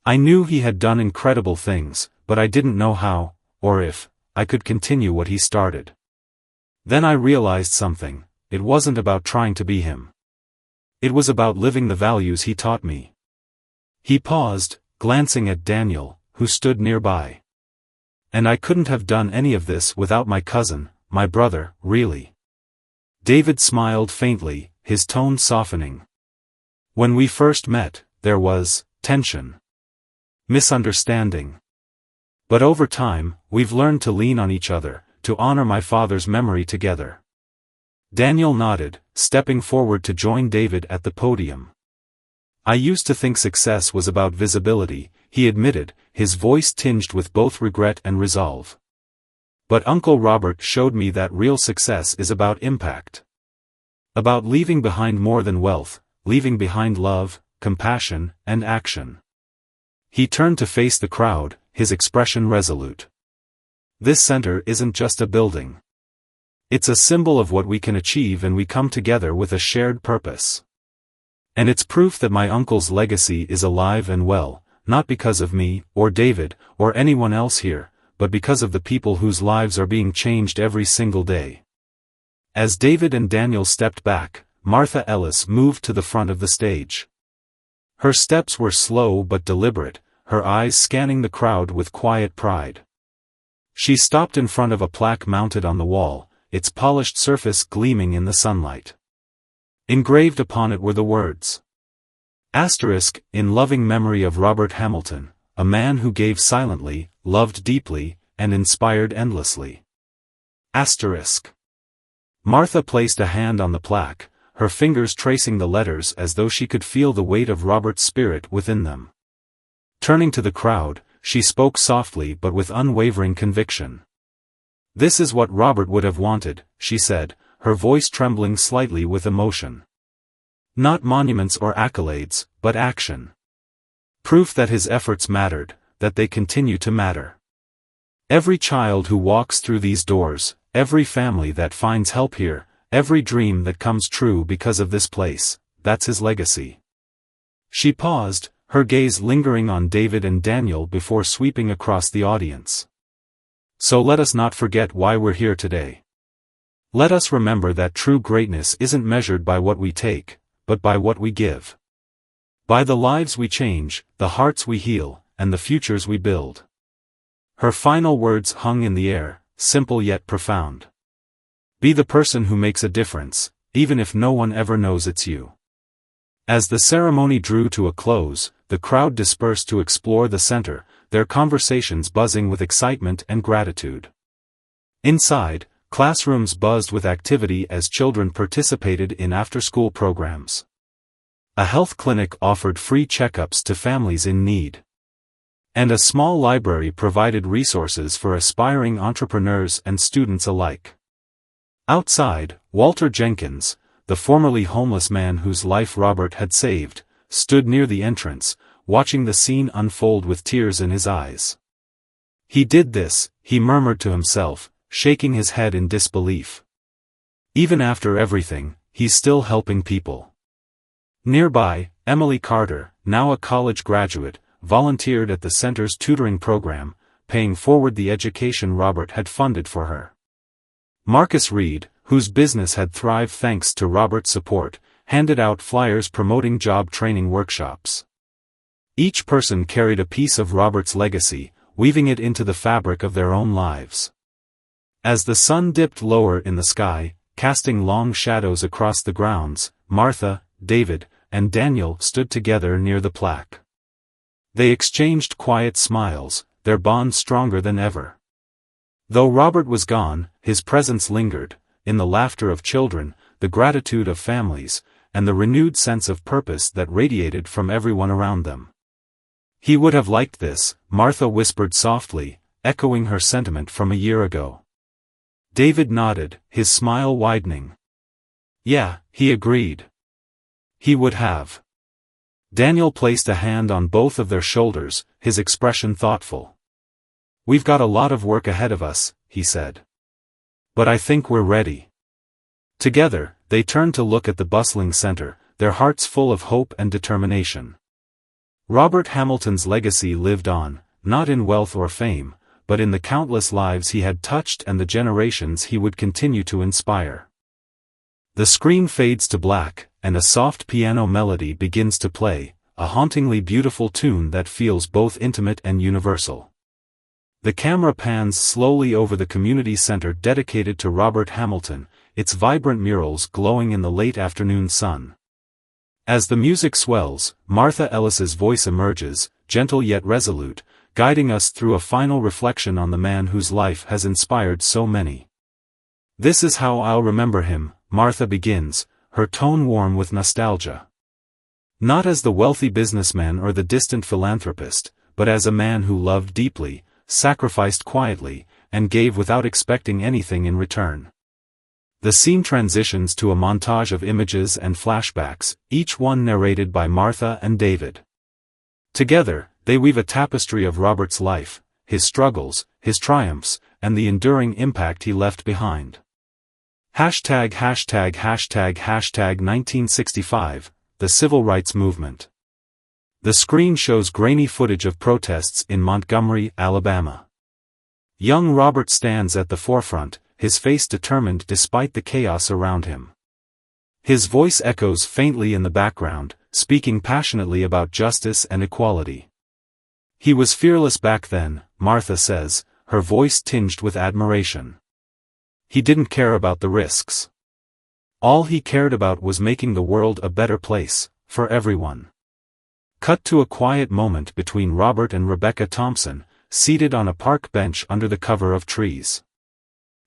"I knew he had done incredible things, but I didn't know how, or if, I could continue what he started. Then I realized something: it wasn't about trying to be him. It was about living the values he taught me." He paused, glancing at Daniel, who stood nearby. "And I couldn't have done any of this without my cousin, my brother, really." David smiled faintly, his tone softening. "When we first met, there was tension. Misunderstanding. But over time, we've learned to lean on each other, to honor my father's memory together." Daniel nodded, stepping forward to join David at the podium. "I used to think success was about visibility," he admitted, his voice tinged with both regret and resolve. "But Uncle Robert showed me that real success is about impact. About leaving behind more than wealth, leaving behind love, compassion, and action." He turned to face the crowd, his expression resolute. "This center isn't just a building. It's a symbol of what we can achieve when we come together with a shared purpose. And it's proof that my uncle's legacy is alive and well, not because of me, or David, or anyone else here, but because of the people whose lives are being changed every single day." As David and Daniel stepped back, Martha Ellis moved to the front of the stage. Her steps were slow but deliberate, her eyes scanning the crowd with quiet pride. She stopped in front of a plaque mounted on the wall, its polished surface gleaming in the sunlight. Engraved upon it were the words: "Asterisk, in loving memory of Robert Hamilton, a man who gave silently, loved deeply, and inspired endlessly. Asterisk." Martha placed a hand on the plaque, her fingers tracing the letters as though she could feel the weight of Robert's spirit within them. Turning to the crowd, she spoke softly but with unwavering conviction. "This is what Robert would have wanted," she said, her voice trembling slightly with emotion. "Not monuments or accolades, but action. Proof that his efforts mattered, that they continue to matter. Every child who walks through these doors, every family that finds help here, every dream that comes true because of this place, that's his legacy." She paused, her gaze lingering on David and Daniel before sweeping across the audience. "So let us not forget why we're here today. Let us remember that true greatness isn't measured by what we take, but by what we give. By the lives we change, the hearts we heal, and the futures we build." Her final words hung in the air, simple yet profound. Be the person who makes a difference, even if no one ever knows it's you. As the ceremony drew to a close, the crowd dispersed to explore the center, their conversations buzzing with excitement and gratitude. Inside, classrooms buzzed with activity as children participated in after-school programs. A health clinic offered free checkups to families in need. And a small library provided resources for aspiring entrepreneurs and students alike. Outside, Walter Jenkins, the formerly homeless man whose life Robert had saved, stood near the entrance, watching the scene unfold with tears in his eyes. "He did this," he murmured to himself, shaking his head in disbelief. "Even after everything, he's still helping people." Nearby, Emily Carter, now a college graduate, volunteered at the center's tutoring program, paying forward the education Robert had funded for her. Marcus Reed, whose business had thrived thanks to Robert's support, handed out flyers promoting job training workshops. Each person carried a piece of Robert's legacy, weaving it into the fabric of their own lives. As the sun dipped lower in the sky, casting long shadows across the grounds, Martha, David, and Daniel stood together near the plaque. They exchanged quiet smiles, their bond stronger than ever. Though Robert was gone, his presence lingered, in the laughter of children, the gratitude of families, and the renewed sense of purpose that radiated from everyone around them. "He would have liked this," Martha whispered softly, echoing her sentiment from a year ago. David nodded, his smile widening. "Yeah," he agreed. "He would have." Daniel placed a hand on both of their shoulders, his expression thoughtful. "We've got a lot of work ahead of us," he said. "But I think we're ready." Together, they turned to look at the bustling center, their hearts full of hope and determination. Robert Hamilton's legacy lived on, not in wealth or fame, but in the countless lives he had touched and the generations he would continue to inspire. The screen fades to black, and a soft piano melody begins to play, a hauntingly beautiful tune that feels both intimate and universal. The camera pans slowly over the community center dedicated to Robert Hamilton, its vibrant murals glowing in the late afternoon sun. As the music swells, Martha Ellis's voice emerges, gentle yet resolute, guiding us through a final reflection on the man whose life has inspired so many. "This is how I'll remember him," Martha begins, her tone warm with nostalgia. Not as the wealthy businessman or the distant philanthropist, but as a man who loved deeply, sacrificed quietly, and gave without expecting anything in return. The scene transitions to a montage of images and flashbacks, each one narrated by Martha and David. Together, they weave a tapestry of Robert's life, his struggles, his triumphs, and the enduring impact he left behind. #####1965, the Civil Rights Movement. The screen shows grainy footage of protests in Montgomery, Alabama. Young Robert stands at the forefront, his face determined despite the chaos around him. His voice echoes faintly in the background, speaking passionately about justice and equality. "He was fearless back then," Martha says, her voice tinged with admiration. "He didn't care about the risks. All he cared about was making the world a better place, for everyone." Cut to a quiet moment between Robert and Rebecca Thompson, seated on a park bench under the cover of trees.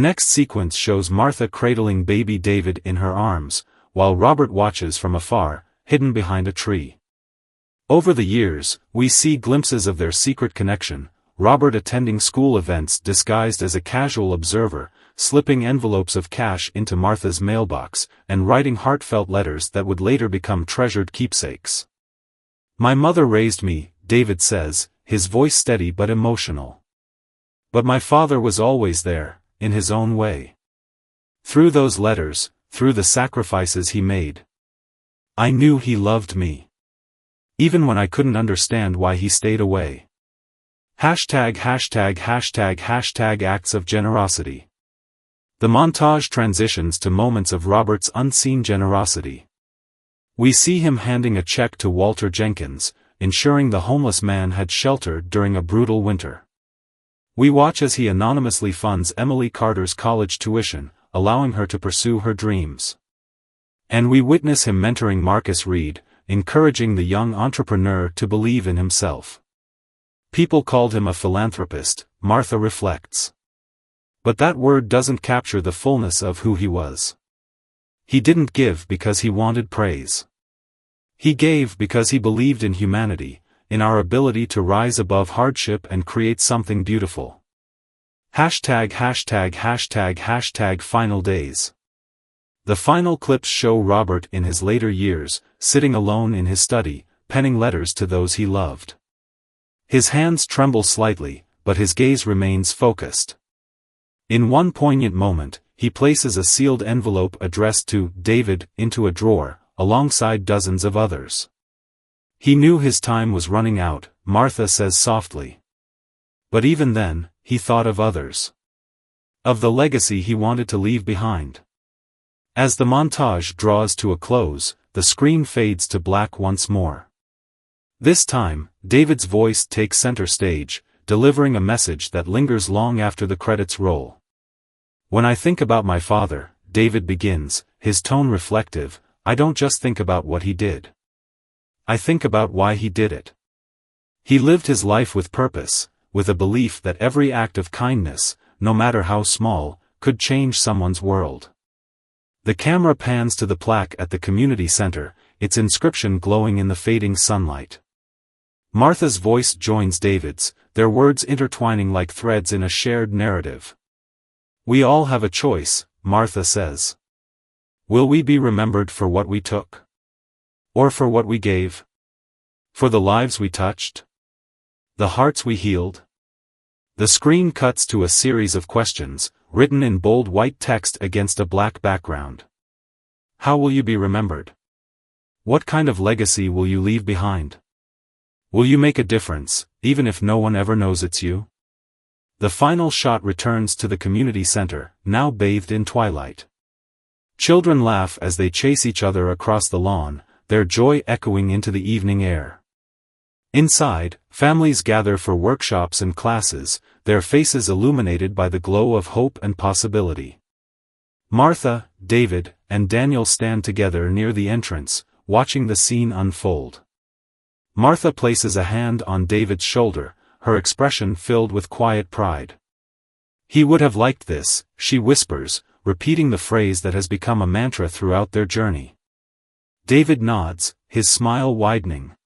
next sequence shows Martha cradling baby David in her arms, while Robert watches from afar, hidden behind a tree. Over the years, we see glimpses of their secret connection, Robert attending school events disguised as a casual observer, slipping envelopes of cash into Martha's mailbox, and writing heartfelt letters that would later become treasured keepsakes. "My mother raised me," David says, his voice steady but emotional. "But my father was always there, in his own way. Through those letters, through the sacrifices he made, I knew he loved me. Even when I couldn't understand why he stayed away." #######. Acts of generosity. The montage transitions to moments of Robert's unseen generosity. We see him handing a check to Walter Jenkins, ensuring the homeless man had shelter during a brutal winter. We watch as he anonymously funds Emily Carter's college tuition, allowing her to pursue her dreams. And we witness him mentoring Marcus Reed, encouraging the young entrepreneur to believe in himself. People called him a philanthropist, Martha reflects. But that word doesn't capture the fullness of who he was. He didn't give because he wanted praise. He gave because he believed in humanity, in our ability to rise above hardship and create something beautiful. ######final days. The final clips show Robert in his later years, sitting alone in his study, penning letters to those he loved. His hands tremble slightly, but his gaze remains focused. In one poignant moment, he places a sealed envelope addressed to David into a drawer, alongside dozens of others. He knew his time was running out, Martha says softly. But even then, he thought of others. Of the legacy he wanted to leave behind. As the montage draws to a close, the screen fades to black once more. This time, David's voice takes center stage, delivering a message that lingers long after the credits roll. "When I think about my father," David begins, his tone reflective, "I don't just think about what he did. I think about why he did it. He lived his life with purpose, with a belief that every act of kindness, no matter how small, could change someone's world." The camera pans to the plaque at the community center, its inscription glowing in the fading sunlight. Martha's voice joins David's, their words intertwining like threads in a shared narrative. "We all have a choice," Martha says. "Will we be remembered for what we took? Or for what we gave? For the lives we touched? The hearts we healed?" The screen cuts to a series of questions, written in bold white text against a black background. How will you be remembered? What kind of legacy will you leave behind? Will you make a difference, even if no one ever knows it's you? The final shot returns to the community center, now bathed in twilight. Children laugh as they chase each other across the lawn, their joy echoing into the evening air. Inside, families gather for workshops and classes, their faces illuminated by the glow of hope and possibility. Martha, David, and Daniel stand together near the entrance, watching the scene unfold. Martha places a hand on David's shoulder, her expression filled with quiet pride. "He would have liked this," she whispers, repeating the phrase that has become a mantra throughout their journey. David nods, his smile widening.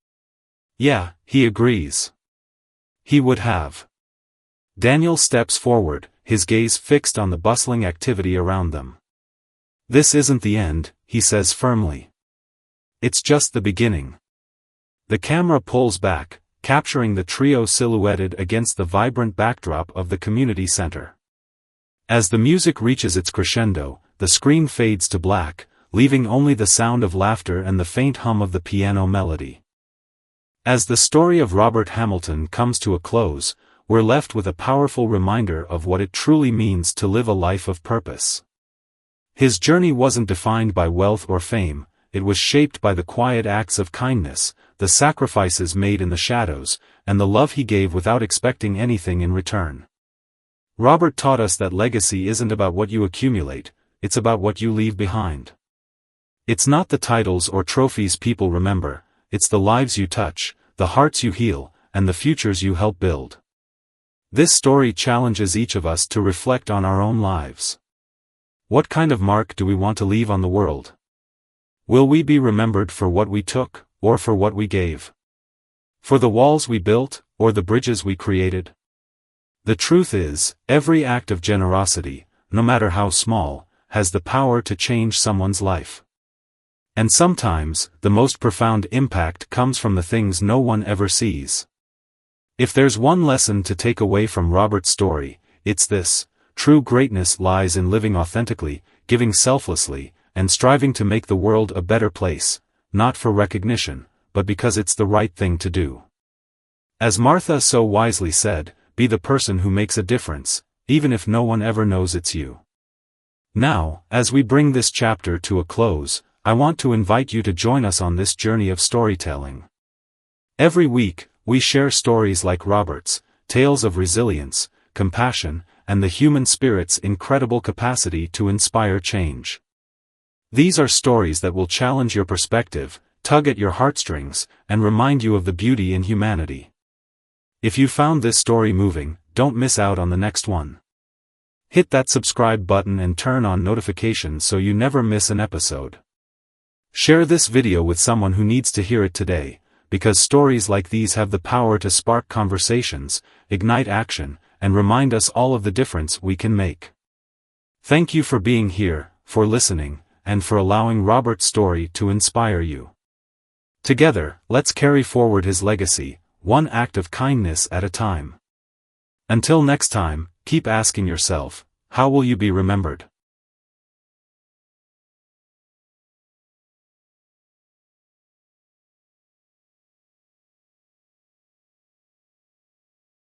Yeah, he agrees. He would have. Daniel steps forward, his gaze fixed on the bustling activity around them. This isn't the end, he says firmly. It's just the beginning. The camera pulls back, capturing the trio silhouetted against the vibrant backdrop of the community center. As the music reaches its crescendo, the screen fades to black, leaving only the sound of laughter and the faint hum of the piano melody. As the story of Robert Hamilton comes to a close, we're left with a powerful reminder of what it truly means to live a life of purpose. His journey wasn't defined by wealth or fame, it was shaped by the quiet acts of kindness, the sacrifices made in the shadows, and the love he gave without expecting anything in return. Robert taught us that legacy isn't about what you accumulate, it's about what you leave behind. It's not the titles or trophies people remember, it's the lives you touch, the hearts you heal, and the futures you help build. This story challenges each of us to reflect on our own lives. What kind of mark do we want to leave on the world? Will we be remembered for what we took, or for what we gave? For the walls we built, or the bridges we created? The truth is, every act of generosity, no matter how small, has the power to change someone's life. And sometimes, the most profound impact comes from the things no one ever sees. If there's one lesson to take away from Robert's story, it's this: true greatness lies in living authentically, giving selflessly, and striving to make the world a better place, not for recognition, but because it's the right thing to do. As Martha so wisely said, be the person who makes a difference, even if no one ever knows it's you. Now, as we bring this chapter to a close, I want to invite you to join us on this journey of storytelling. Every week, we share stories like Robert's, tales of resilience, compassion, and the human spirit's incredible capacity to inspire change. These are stories that will challenge your perspective, tug at your heartstrings, and remind you of the beauty in humanity. If you found this story moving, don't miss out on the next one. Hit that subscribe button and turn on notifications so you never miss an episode. Share this video with someone who needs to hear it today, because stories like these have the power to spark conversations, ignite action, and remind us all of the difference we can make. Thank you for being here, for listening, and for allowing Robert's story to inspire you. Together, let's carry forward his legacy, one act of kindness at a time. Until next time, keep asking yourself, how will you be remembered?